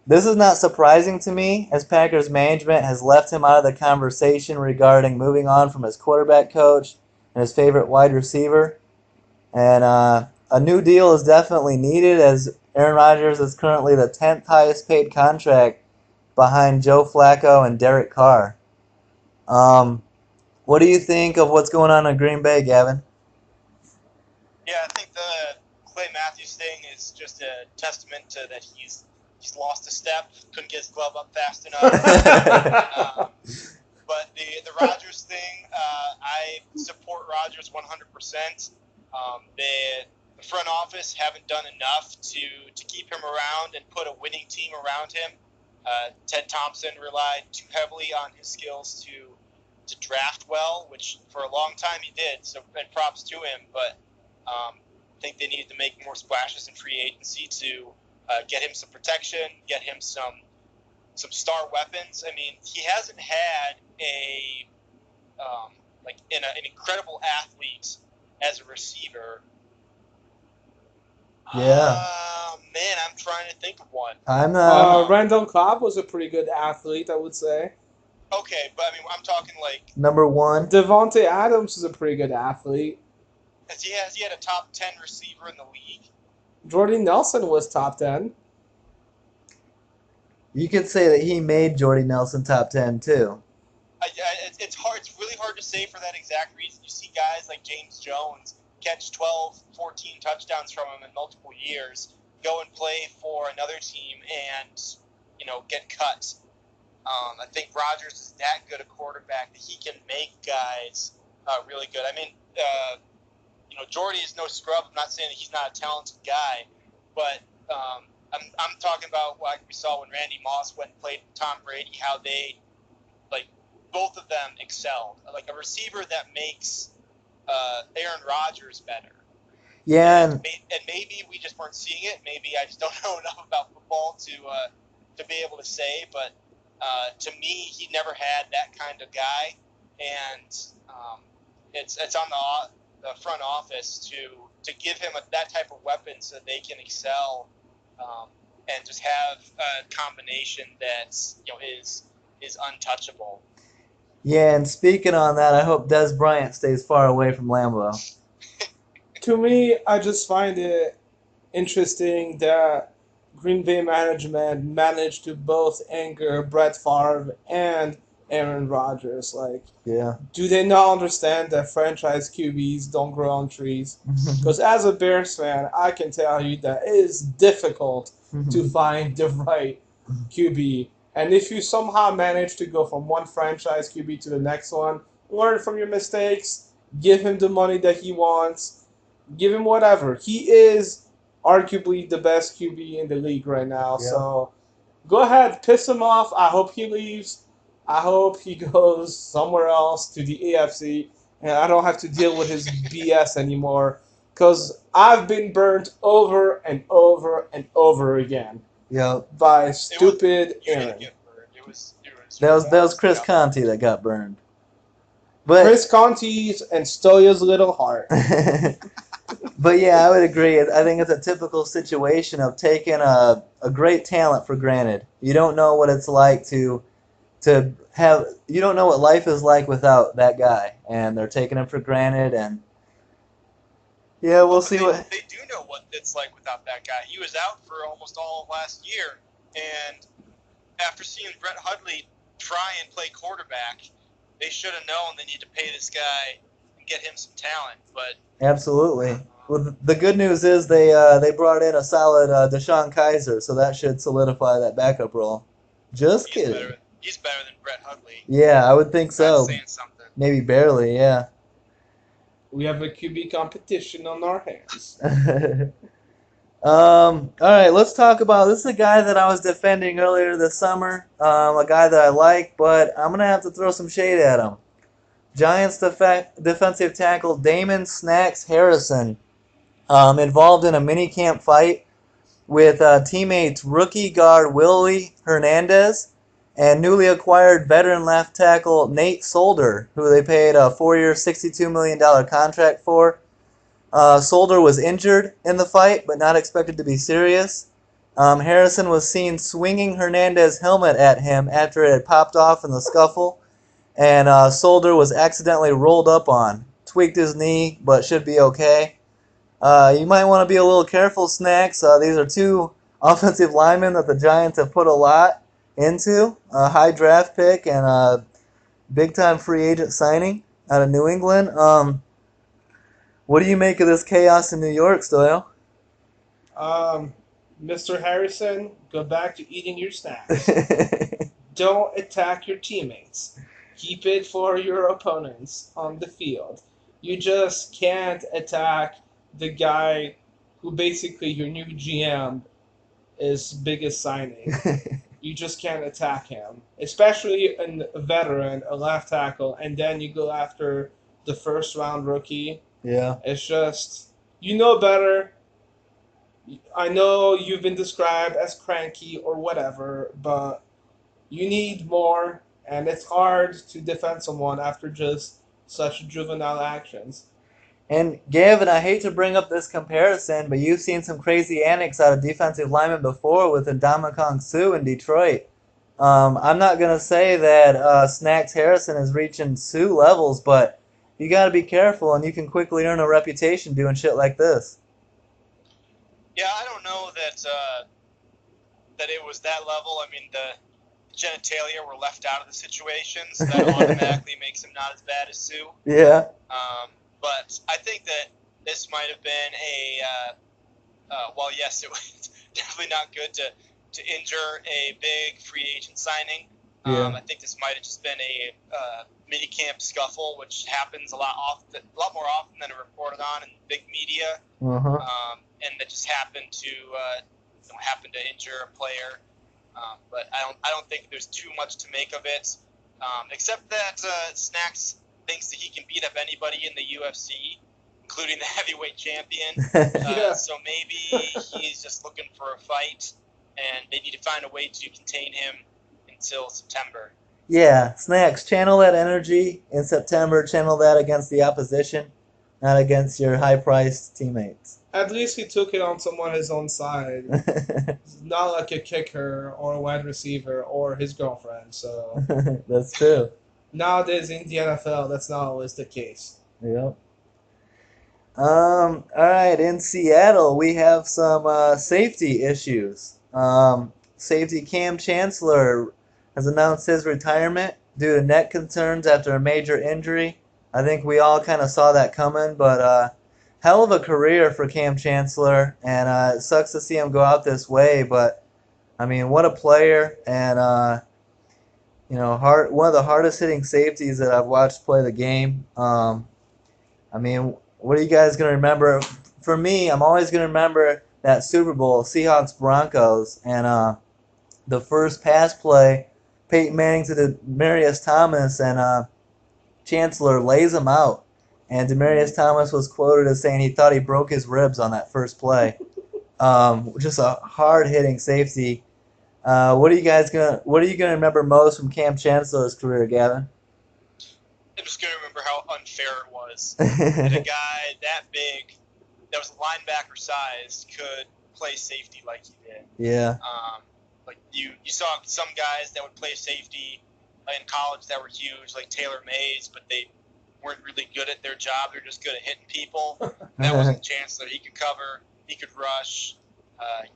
This is not surprising to me, as Packers management has left him out of the conversation regarding moving on from his quarterback coach and his favorite wide receiver. And a new deal is definitely needed, as Aaron Rodgers is currently the 10th highest paid contract behind Joe Flacco and Derek Carr. What do you think of what's going on in Green Bay, Gavin?
Yeah, I think the Clay Matthews thing is just a testament to that he's lost a step, couldn't get his glove up fast enough. But the Rodgers thing, I support Rodgers 100%. The front office haven't done enough to keep him around and put a winning team around him. Ted Thompson relied too heavily on his skills to draft well, which for a long time he did. So, and props to him. But I think they needed to make more splashes in free agency to get him some protection, get him some star weapons. I mean, he hasn't had an incredible athlete as a receiver.
Yeah.
Man, I'm trying to think of one.
I'm not.
Randall Cobb was a pretty good athlete, I would say.
Okay, but I mean, I'm talking like
Number 1.
Devontae Adams is a pretty good athlete.
Has he had a top 10 receiver in the league?
Jordy Nelson was top 10.
You could say that he made Jordy Nelson top 10 too.
It's hard. It's really hard to say for that exact reason. You see guys like James Jones catch 12, 14 touchdowns from him in multiple years, go and play for another team and, get cut. I think Rodgers is that good a quarterback that he can make guys really good. I mean, Jordy is no scrub. I'm not saying that he's not a talented guy, but I'm talking about like we saw when Randy Moss went and played with Tom Brady, how they, both of them excelled. Like a receiver that makes Aaron Rodgers better.
Yeah,
and maybe we just weren't seeing it. Maybe I just don't know enough about football to be able to say. But to me, he never had that kind of guy, and it's on the front office to give him that type of weapon so they can excel, and just have a combination that's is untouchable.
yeah. And speaking on that, I hope Des Bryant stays far away from Lambeau.
To me, I just find it interesting that Green Bay management managed to both anger Brett Favre and Aaron Rodgers. Like,
Yeah.
do they not understand that franchise QBs don't grow on trees? Because as a Bears fan, I can tell you that it is difficult to find the right QB. And if you somehow manage to go from one franchise QB to the next one, learn from your mistakes, give him the money that he wants, give him whatever. He is arguably the best QB in the league right now.
Yeah.
So go ahead, piss him off. I hope he leaves. I hope he goes somewhere else to the AFC, and I don't have to deal with his BS anymore. Because I've been burnt over and over and over again
Yep.
by stupid
You didn't
Aaron.
get burned. It was
That was Chris Conti that got burned. But
Chris Conti's and Stoyo's little heart.
but yeah, I would agree. I think it's a typical situation of taking a great talent for granted. You don't know what it's like to have. You don't know what life is like without that guy, and they're taking him for granted. And yeah, we'll see what.
They do know what it's like without that guy. He was out for almost all of last year, and after seeing Brett Hundley try and play quarterback, they should have known they need to pay this guy and get him some talent. But
Absolutely. Well, the good news is they brought in a solid Deshaun Kaiser, so that should solidify that backup role. Just kidding.
He's better than Brett Hundley.
Yeah, I would think so.
That's saying something.
Maybe barely, yeah.
We have a QB competition on our hands.
All right, let's talk about this is a guy that I was defending earlier this summer. A guy that I like, but I'm gonna have to throw some shade at him. Giants defensive tackle Damon Snacks Harrison, involved in a minicamp fight with teammates rookie guard Willie Hernandez and newly acquired veteran left tackle Nate Solder, who they paid a 4-year, $62 million contract for. Solder was injured in the fight, but not expected to be serious. Harrison was seen swinging Hernandez's helmet at him after it had popped off in the scuffle, and Solder was accidentally rolled up on. Tweaked his knee, but should be okay. You might want to be a little careful, Snacks. These are two offensive linemen that the Giants have put a lot into. A high draft pick and a big-time free agent signing out of New England. What do you make of this chaos in New York, Stoyo?
Mr. Harrison, go back to eating your snacks. Don't attack your teammates. Keep it for your opponents on the field. You just can't attack the guy who basically your new GM is biggest signing. You just can't attack him, especially a veteran, a left tackle, and then you go after the first round rookie.
Yeah.
It's just, you know better. I know you've been described as cranky or whatever, but you need more, and it's hard to defend someone after just such juvenile actions.
And Gavin, I hate to bring up this comparison, but you've seen some crazy antics out of defensive linemen before with Ndamukong Suh in Detroit. I'm not going to say that Snacks Harrison is reaching Suh levels, but you got to be careful, and you can quickly earn a reputation doing shit like this.
Yeah, I don't know that it was that level. I mean, the genitalia were left out of the situation, so that automatically makes him not as bad as Suh.
Yeah.
But I think that this might have been well, yes, it was definitely not good to injure a big free agent signing.
Yeah.
I think this might have just been a mini camp scuffle, which happens a lot more often than reported on in big media.
Uh-huh.
And that just happened to injure a player. But I don't think there's too much to make of it, except that Snacks thinks that he can beat up anybody in the UFC. including the heavyweight champion.
Yeah.
So maybe he's just looking for a fight, and they need to find a way to contain him until September.
Yeah, Snacks, channel that energy in September. Channel that against the opposition, not against your high-priced teammates.
At least he took it on someone his own side. Not like a kicker or a wide receiver or his girlfriend. So
That's true.
nowadays in the NFL, that's not always the case.
Yep. All right, in Seattle, we have some safety issues. Safety Cam Chancellor has announced his retirement due to neck concerns after a major injury. I think we all kind of saw that coming, but hell of a career for Cam Chancellor, and it sucks to see him go out this way. But I mean, what a player, and one of the hardest hitting safeties that I've watched play the game. I mean, what are you guys going to remember? For me, I'm always going to remember that Super Bowl, Seahawks-Broncos, and the first pass play, Peyton Manning to Demaryius Thomas, and Chancellor lays him out. And Demaryius Thomas was quoted as saying he thought he broke his ribs on that first play. Just a hard-hitting safety. What are you gonna remember most from Cam Chancellor's career, Gavin?
I'm just going to remember how unfair it was that a guy that big, that was linebacker size, could play safety like he did.
Yeah.
Like you saw some guys that would play safety in college that were huge, like Taylor Mays, but they weren't really good at their job. They're just good at hitting people. That wasn't Chancellor. He could cover, he could rush,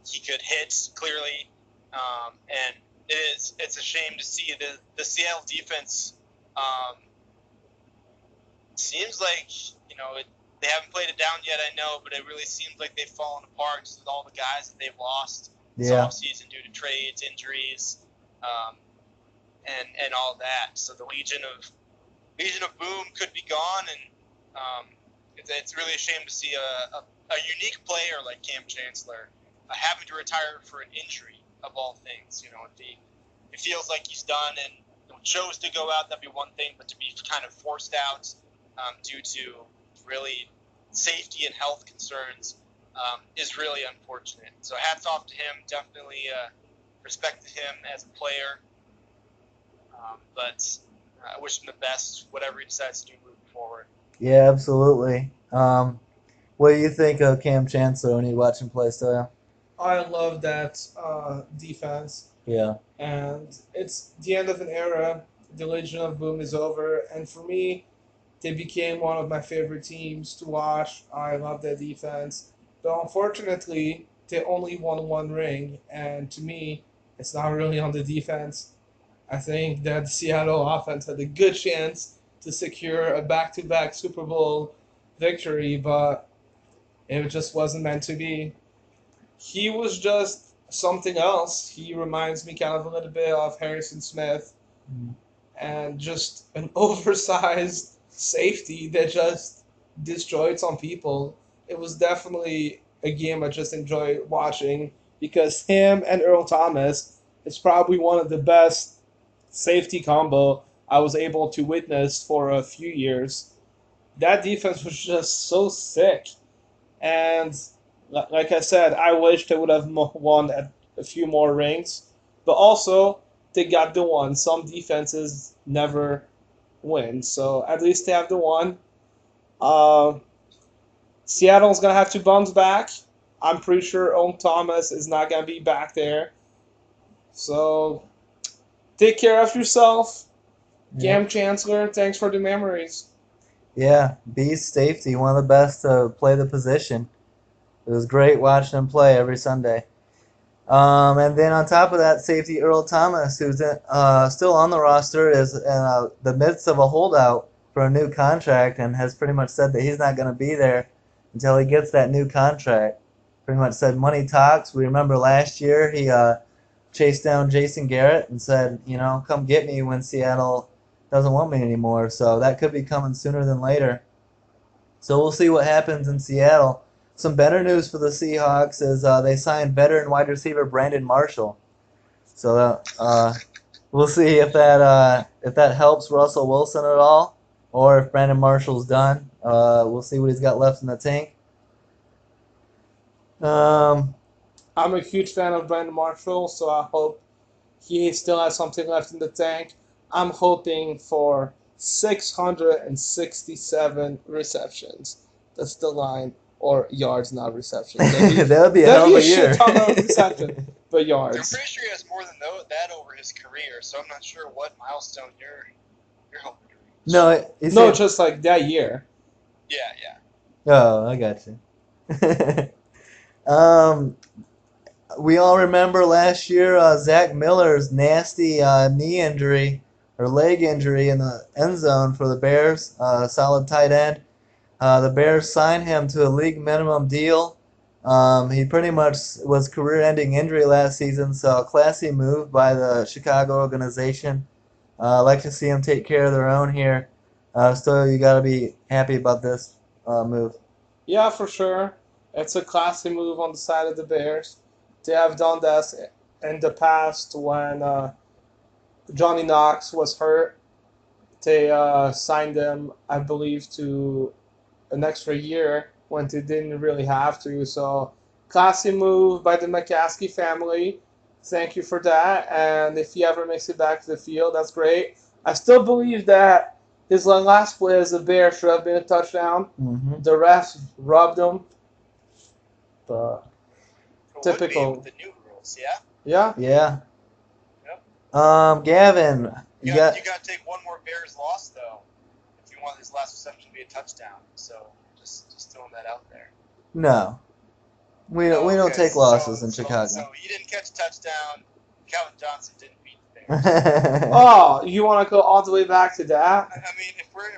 he could hit clearly, and it's a shame to see the Seattle defense. Seems like, they haven't played it down yet, I know, but it really seems like they've fallen apart just with all the guys that they've lost this offseason due to trades, injuries, and all that. So the Legion of Boom could be gone, and it's really a shame to see a unique player like Cam Chancellor having to retire for an injury, of all things. If it feels like he's done and chose to go out, that'd be one thing, but to be kind of forced out due to really safety and health concerns is really unfortunate. So hats off to him. Definitely respect him as a player. But I wish him the best, whatever he decides to do moving forward.
Yeah, absolutely. What do you think of Cam Chancellor when you watch him play, Stoyo?
I love that defense.
Yeah.
And it's the end of an era. The Legion of Boom is over. And for me, they became one of my favorite teams to watch. I love their defense. But unfortunately, they only won one ring. And to me, it's not really on the defense. I think that the Seattle offense had a good chance to secure a back-to-back Super Bowl victory, but it just wasn't meant to be. He was just something else. He reminds me kind of a little bit of Harrison Smith, and just an oversized safety that just destroyed some people. It was definitely a game I just enjoyed watching because him and Earl Thomas is probably one of the best safety combo I was able to witness for a few years. That defense was just so sick. And like I said, I wish they would have won a few more rings. But also, they got the one. Some defenses never win. So at least they have the one. Seattle's going to have to bounce back. I'm pretty sure Owen Thomas is not going to be back there. So take care of yourself. Cam Chancellor, thanks for the memories.
Yeah, beast safety, one of the best to play the position. It was great watching him play every Sunday. And then on top of that, safety Earl Thomas, who's still on the roster, is in the midst of a holdout for a new contract and has pretty much said that he's not going to be there until he gets that new contract. Pretty much said money talks. We remember last year he chased down Jason Garrett and said, come get me when Seattle doesn't want me anymore. So that could be coming sooner than later. So we'll see what happens in Seattle. Some better news for the Seahawks is they signed veteran wide receiver Brandon Marshall. So we'll see if that helps Russell Wilson at all, or if Brandon Marshall's done. We'll see what he's got left in the tank. Um,
I'm a huge fan of Brandon Marshall, so I hope he still has something left in the tank. I'm hoping for 667 receptions. That's the line, or yards, not receptions.
that would be a hell
That'd
of
be
a
a shit
year.
ton of receptions, but
I'm
yards.
pretty sure he has more than that over his career, so I'm not sure what milestone you're hoping to reach.
No,
No, just like that year.
Yeah.
Oh, I got you. We all remember last year Zach Miller's nasty knee injury or leg injury in the end zone for the Bears. Solid tight end. The Bears signed him to a league minimum deal. He pretty much was career-ending injury last season, so a classy move by the Chicago organization. I like to see them take care of their own here. Stoyo, you got to be happy about this move.
Yeah, for sure. It's a classy move on the side of the Bears. They have done this in the past when Johnny Knox was hurt. They signed him, I believe, to an extra year when they didn't really have to. So, classy move by the McCaskey family. Thank you for that. And if he ever makes it back to the field, that's great. I still believe that his last play as a Bear should have been a touchdown.
Mm-hmm.
The refs rubbed him. But
It
typical.
would be with the new rules, yeah.
Yeah.
Yeah.
Yep.
Gavin,
You got to take one more Bears loss though, if you want his last reception to be a touchdown. So just throwing that out there.
no. We don't
Okay,
take losses in Chicago.
So he didn't catch a touchdown. Calvin Johnson didn't beat the Bears.
Oh, you want to go all the way back to that?
I mean, if we're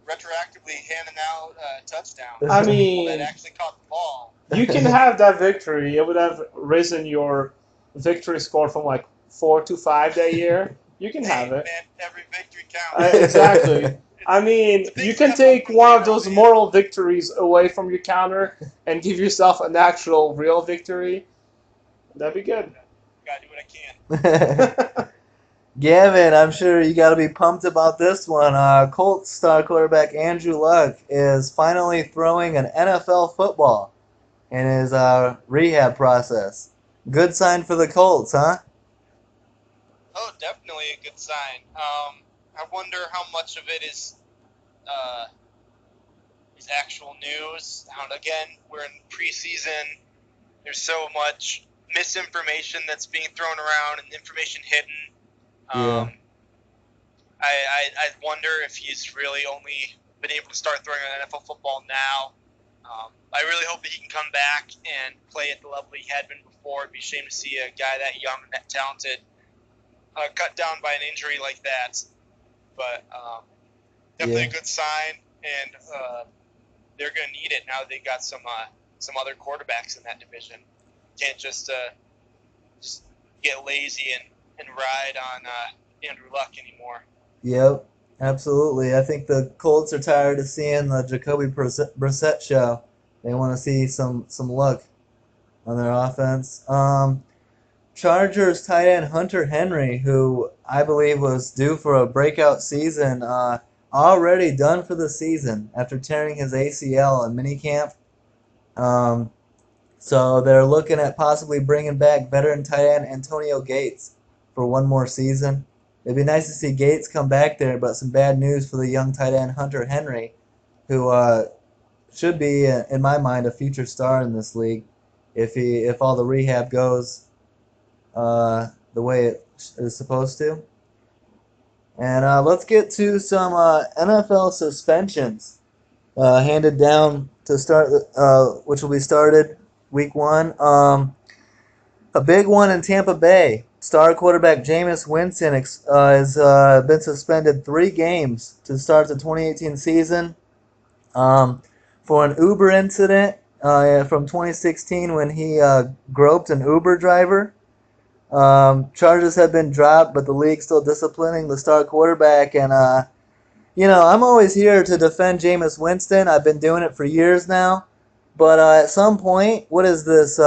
retroactively handing out touchdowns,
I
to people
mean,
that actually caught the ball.
you can have that victory. It would have risen your victory score from like 4 to 5 that year. You can have it.
Man, every victory counts.
Exactly. I mean, you can take one of those moral victories away from your counter and give yourself an actual real victory. That'd be good.
Gotta do what I can.
Gavin, I'm sure you got to be pumped about this one. Colts star quarterback Andrew Luck is finally throwing an NFL football in his rehab process. Good sign for the Colts, huh?
Oh, definitely a good sign. I wonder how much of it is actual news. Again, we're in preseason. There's so much misinformation that's being thrown around and information hidden.
Yeah.
I wonder if he's really only been able to start throwing NFL football now. I really hope that he can come back and play at the level he had been before. It'd be a shame to see a guy that young and that talented cut down by an injury like that. But definitely a good sign, and they're going to need it now that they got some other quarterbacks in that division. Can't just get lazy and ride on Andrew Luck anymore.
Yep, absolutely. I think the Colts are tired of seeing the Jacoby Brissett show. They want to see some luck on their offense. Chargers tight end Hunter Henry, who I believe was due for a breakout season, already done for the season after tearing his ACL in minicamp. So they're looking at possibly bringing back veteran tight end Antonio Gates for one more season. It'd be nice to see Gates come back there, but some bad news for the young tight end Hunter Henry, who should be, in my mind, a future star in this league if all the rehab goes the way it is supposed to. And let's get to some NFL suspensions handed down to start, which will be started week 1. A big one in Tampa Bay. Star quarterback Jameis Winston has been suspended 3 games to start the 2018 season for an Uber incident from 2016 when he groped an Uber driver. Charges have been dropped, but the league's still disciplining the star quarterback. And, I'm always here to defend Jameis Winston. I've been doing it for years now. But at some point, what is this?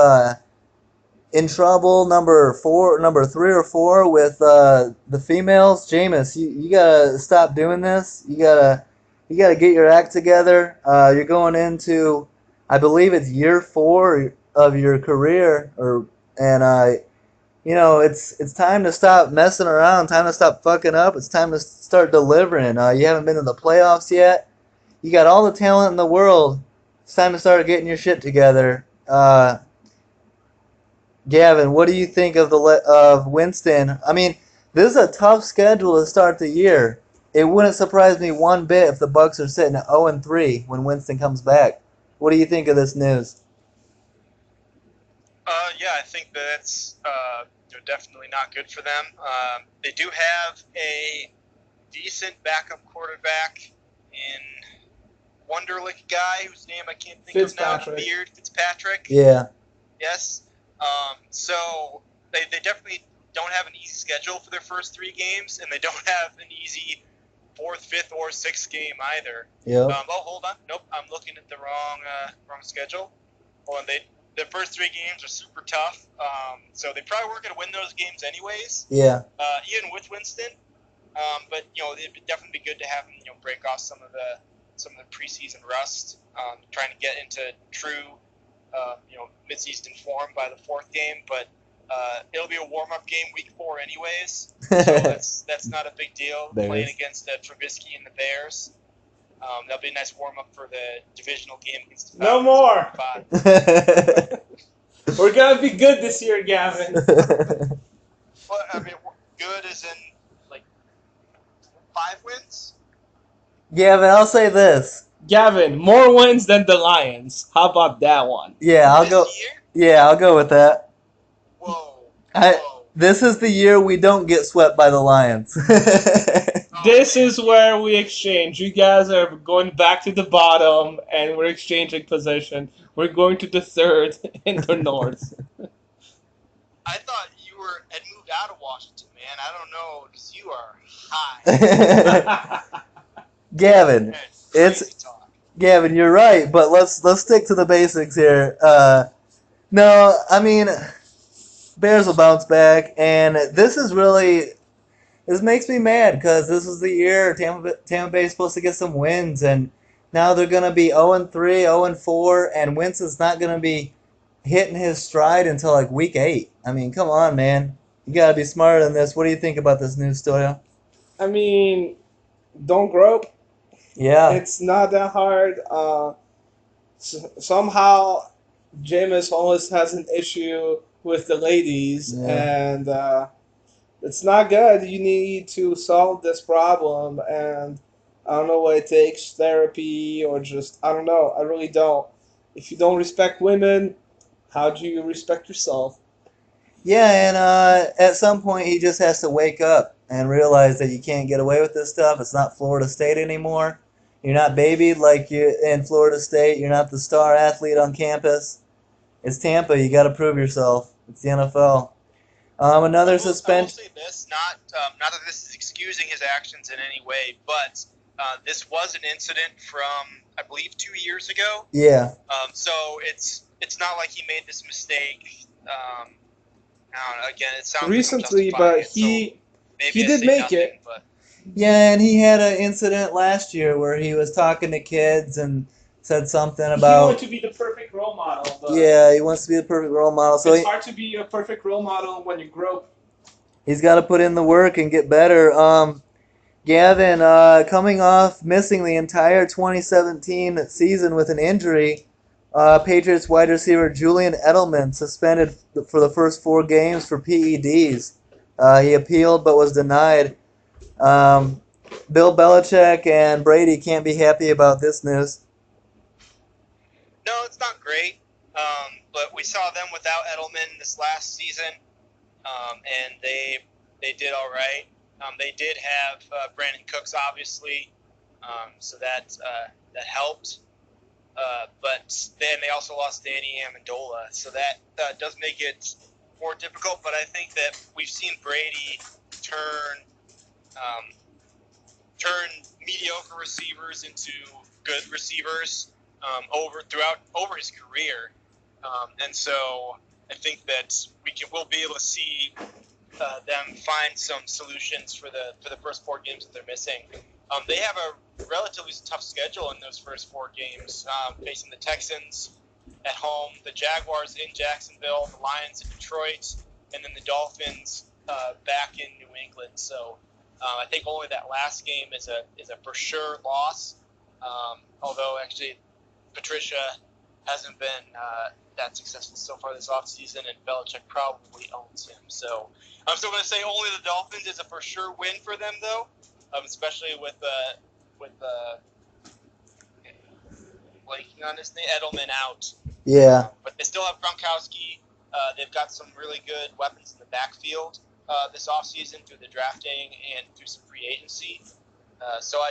In trouble number 3 or 4 with the females. Jameis, you gotta stop doing this. You gotta you got to get your act together. You're going into, I believe it's year 4 of your career, it's time to stop messing around. Time to stop fucking up. It's time to start delivering. You haven't been in the playoffs yet. You got all the talent in the world. It's time to start getting your shit together. Gavin, what do you think of Winston? I mean, this is a tough schedule to start the year. It wouldn't surprise me one bit if the Bucks are sitting at 0-3 when Winston comes back. What do you think of this news?
Yeah, I think that's definitely not good for them. They do have a decent backup quarterback in Wonderlic guy whose name I can't think of now. Beard Fitzpatrick.
Yeah.
Yes. So they definitely don't have an easy schedule for their first 3 games, and they don't have an easy 4th, 5th, or 6th game either.
Yeah.
Hold on. Nope, I'm looking at the wrong schedule. Hold on, the first 3 games are super tough. So they probably weren't going to win those games anyways.
Yeah.
Even with Winston. But it'd definitely be good to have him break off some of the preseason rust, trying to get into true midseason form by the 4th game. But it'll be a warm-up game week 4 anyways, so that's not a big deal.
Bears.
Playing against Trubisky and the Bears. That'll be a nice warm-up for the divisional game against the Falcons.
No more. We're gonna be good this year, Gavin.
Well, I mean, good as in like 5 wins.
Gavin, I'll say this.
Gavin, more wins than the Lions. How about that one?
Yeah, I'll go. Yeah, I'll go with that.
Whoa.
This is the year we don't get swept by the Lions.
This is where we exchange. You guys are going back to the bottom, and we're exchanging position. We're going to the 3rd in the North.
I thought you had moved out of Washington, man. I don't know, because you are high.
Gavin, Gavin, you're right, but let's stick to the basics here. No, I mean, Bears will bounce back, and this makes me mad because this is the year Tampa Bay is supposed to get some wins, and now they're going to be 0-3, 0-4, and Winston's not going to be hitting his stride until like week 8. I mean, come on, man. You got to be smarter than this. What do you think about this news, Stoyo?
I mean, don't grope.
Yeah.
It's not that hard. Somehow, Jameis always has an issue with the ladies, and it's not good. You need to solve this problem, and I don't know what it takes, therapy or just, I don't know. I really don't. If you don't respect women, how do you respect yourself?
Yeah, and at some point he just has to wake up and realize that you can't get away with this stuff. It's not Florida State anymore. You're not babied like you in Florida State. You're not the star athlete on campus. It's Tampa. You got to prove yourself. It's the NFL. Another suspension.
I will say this, not that this is excusing his actions in any way, but this was an incident from, I believe, 2 years ago.
Yeah.
So it's not like he made this mistake. I don't know, again, it sounds
recently, but he did make it.
But.
Yeah, and he had an incident last year where he was talking to kids and said something about.
He wanted to be the perfect role model. But
yeah, he wants to be the perfect role model. So
it's hard to be a perfect role model when you grow.
He's got to put in the work and get better. Gavin, coming off missing the entire 2017 season with an injury, Patriots wide receiver Julian Edelman suspended for the first 4 games for PEDs. He appealed but was denied. Bill Belichick and Brady can't be happy about this news.
No, it's not great, but we saw them without Edelman this last season, and they did all right. They did have Brandon Cooks, obviously, so that helped. But then they also lost Danny Amendola, so that does make it more difficult. But I think that we've seen Brady turn mediocre receivers into good receivers over his career, and so I think that we'll be able to see them find some solutions for the first 4 games that they're missing. They have a relatively tough schedule in those first 4 games, facing the Texans at home, the Jaguars in Jacksonville, the Lions in Detroit, and then the Dolphins back in New England. So I think only that last game is a for sure loss. Although actually Patricia hasn't been that successful so far this offseason, and Belichick probably owns him. So I'm still going to say only the Dolphins is a for sure win for them, though, especially with blanking on his name, Edelman out.
Yeah.
But they still have Gronkowski. They've got some really good weapons in the backfield this offseason through the drafting and through some free agency. So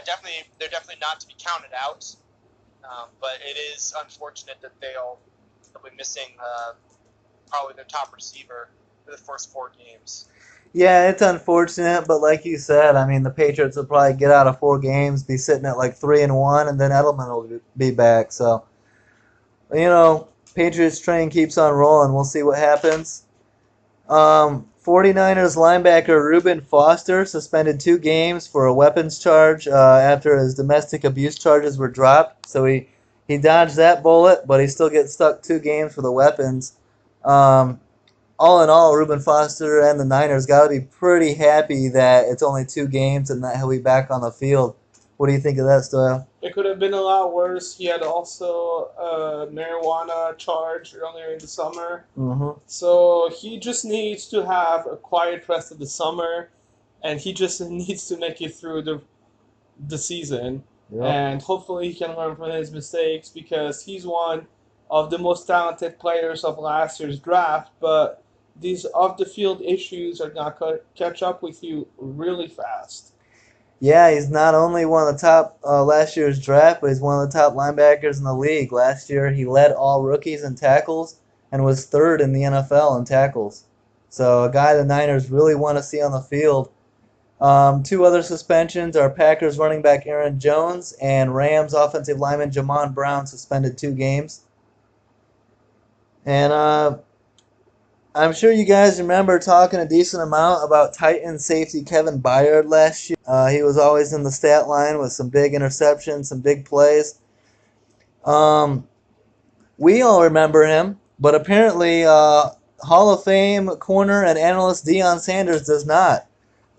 they're definitely not to be counted out. But it is unfortunate that they'll be missing probably their top receiver for the first 4 games.
Yeah, it's unfortunate, but like you said, I mean, the Patriots will probably get out of 4 games, be sitting at like 3-1, and then Edelman will be back. So, Patriots train keeps on rolling. We'll see what happens. 49ers linebacker Reuben Foster suspended 2 games for a weapons charge after his domestic abuse charges were dropped. So he dodged that bullet, but he still gets stuck 2 games for the weapons. All in all, Reuben Foster and the Niners got to be pretty happy that it's only 2 games and that he'll be back on the field. What do you think of that, Stoyo?
It could have been a lot worse. He had also a marijuana charge earlier in the summer.
Mm-hmm.
So he just needs to have a quiet rest of the summer, and he just needs to make it through the season.
Yep.
And hopefully he can learn from his mistakes, because he's one of the most talented players of last year's draft, but these off-the-field issues are going to catch up with you really fast.
Yeah, he's not only one of the top last year's draft, but he's one of the top linebackers in the league. Last year, he led all rookies in tackles and was 3rd in the NFL in tackles. So a guy the Niners really want to see on the field. 2 other suspensions are Packers running back Aaron Jones and Rams offensive lineman Jamon Brown suspended 2 games. And I'm sure you guys remember talking a decent amount about Titans safety Kevin Byard last year. He was always in the stat line with some big interceptions, some big plays. We all remember him, but apparently Hall of Fame corner and analyst Deion Sanders does not.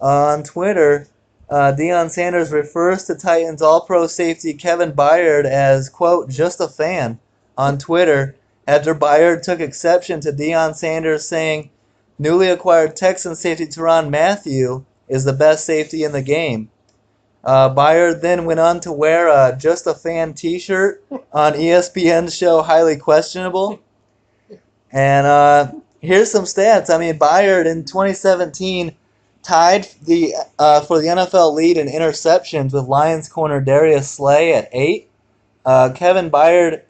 On Twitter, Deion Sanders refers to Titans All-Pro safety Kevin Byard as, quote, just a fan on Twitter, after Byard took exception to Deion Sanders saying newly acquired Texan safety Tyrann Mathieu is the best safety in the game. Byard then went on to wear a Just a Fan t-shirt on ESPN's show Highly Questionable. And here's some stats. I mean, Byard in 2017 tied for the NFL lead in interceptions with Lions corner Darius Slay at 8. Kevin Byard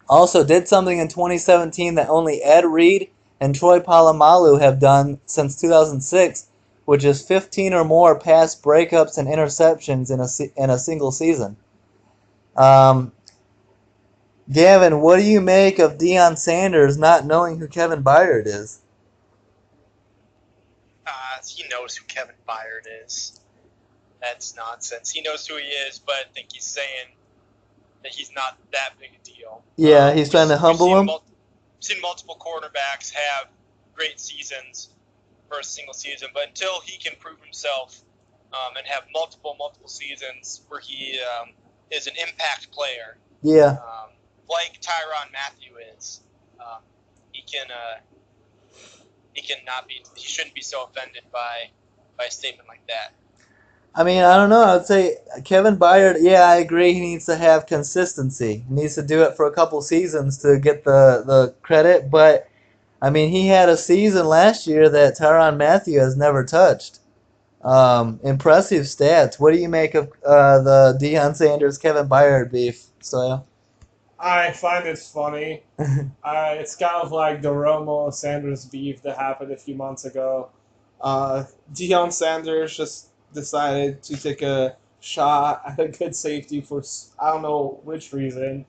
also did something in 2017 that only Ed Reed and Troy Polamalu have done since 2006, which is 15 or more pass breakups and interceptions in a single season. Gavin, what do you make of Deion Sanders not knowing who Kevin Byard is?
He knows who Kevin Byard is. That's nonsense. He knows who he is, but I think he's saying that he's not that big a deal.
Yeah, he's trying to humble him.
We've seen multiple quarterbacks have great seasons for a single season, but until he can prove himself and have multiple seasons where he is an impact player, like Tyrann Mathieu is, he shouldn't be so offended by a statement like that.
I mean, I don't know. I would say Kevin Byard, yeah, I agree. He needs to have consistency. He needs to do it for a couple seasons to get the credit. But, I mean, he had a season last year that Tyrann Mathieu has never touched. Impressive stats. What do you make of the Deion Sanders-Kevin Byard beef, Stoyo?
I find it funny. It's kind of like the Romo-Sanders beef that happened a few months ago. Deion Sanders just decided to take a shot at a good safety for I don't know which reason.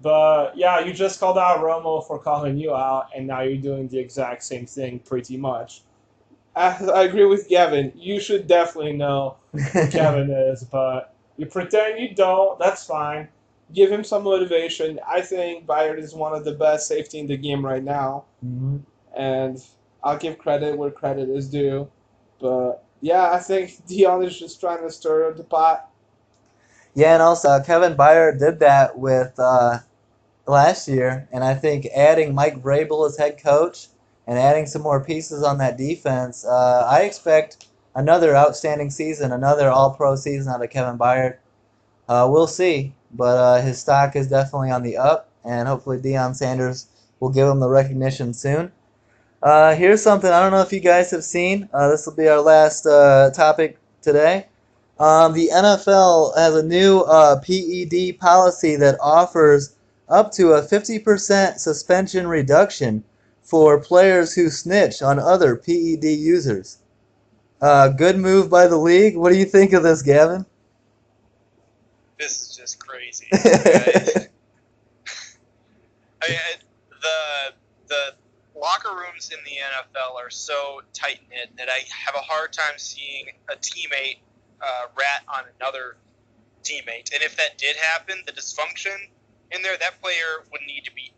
But yeah, you just called out Romo for calling you out, and now you're doing the exact same thing pretty much. I agree with Gavin. You should definitely know who Kevin is, but You pretend you don't. That's fine. Give him some motivation. I think Bayard is one of the best safety in the game right now,
Hmm.
and I'll give credit where credit is due. But yeah, I think Dion is just trying to stir the pot.
Yeah, and also Kevin Byard did that with last year, and I think adding Mike Vrabel as head coach and adding some more pieces on that defense, I expect another outstanding season, another All-Pro season out of Kevin Byard. We'll see, but his stock is definitely on the up, and hopefully Deion Sanders will give him the recognition soon. Here's something I don't know if you guys have seen. This will be our last topic today. The NFL has a new PED policy that offers up to a 50% suspension reduction for players who snitch on other PED users. Good move by the league. What do you think of this, Gavin?
This is just crazy. I mean, the locker rooms in the NFL are so tight knit that I have a hard time seeing a teammate rat on another teammate. And if that did happen, the dysfunction in there, that player would need to be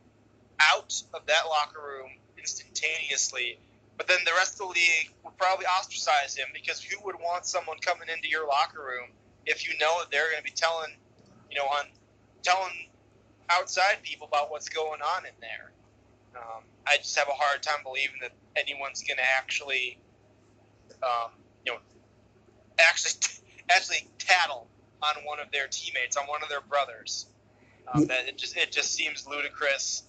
out of that locker room instantaneously. But then the rest of the league would probably ostracize him, because who would want someone coming into your locker room if you know that they're going to be telling outside people about what's going on in there. I just have a hard time believing that anyone's going to actually, you know, actually tattle on one of their teammates, on one of their brothers. That it just seems ludicrous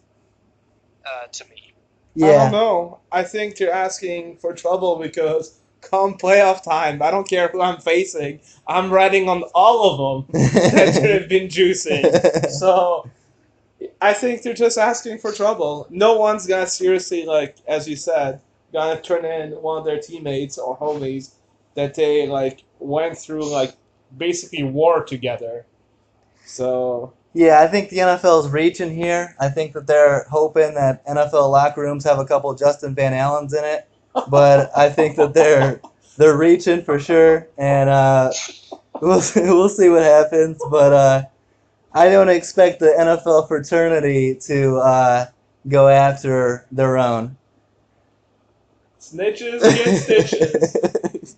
to me.
I don't
Yeah.
know. I think you're asking for trouble because come playoff time, I don't care who I'm facing. I'm riding on all of them that should have been juicing. So I think they're just asking for trouble. No one's gonna seriously, like as you said, gonna turn in one of their teammates or homies that they like went through like basically war together. So
Yeah, I think the NFL is reaching here. I think that they're hoping that NFL locker rooms have a couple Justin Van Allens in it, but I think that they're reaching for sure, and we'll see what happens. But I don't expect the NFL fraternity to go after their own.
snitches get stitches.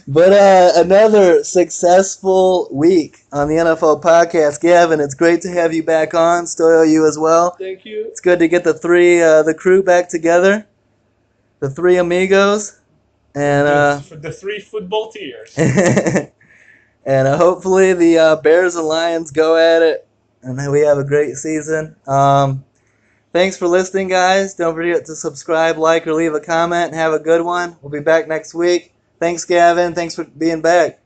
But another successful week on the NFL podcast. Gavin, it's great to have you back on. Stoyo, you as well.
Thank you.
It's good to get the crew back together, the three amigos, and
For the three football tiers.
and hopefully the Bears and Lions go at it, and then we have a great season. Thanks for listening, guys. Don't forget to subscribe, like, or leave a comment, and have a good one. We'll be back next week. Thanks, Gavin. Thanks for being back.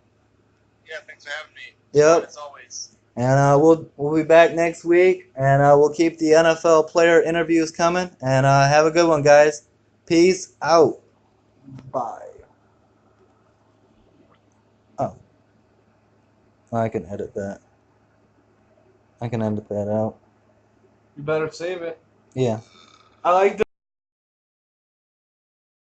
Yeah, thanks for having me.
Yep.
As always.
And we'll be back next week, and we'll keep the NFL player interviews coming. And have a good one, guys. Peace out. Bye. Oh, I can edit that. I can edit that out.
You better save it.
Yeah.
I like the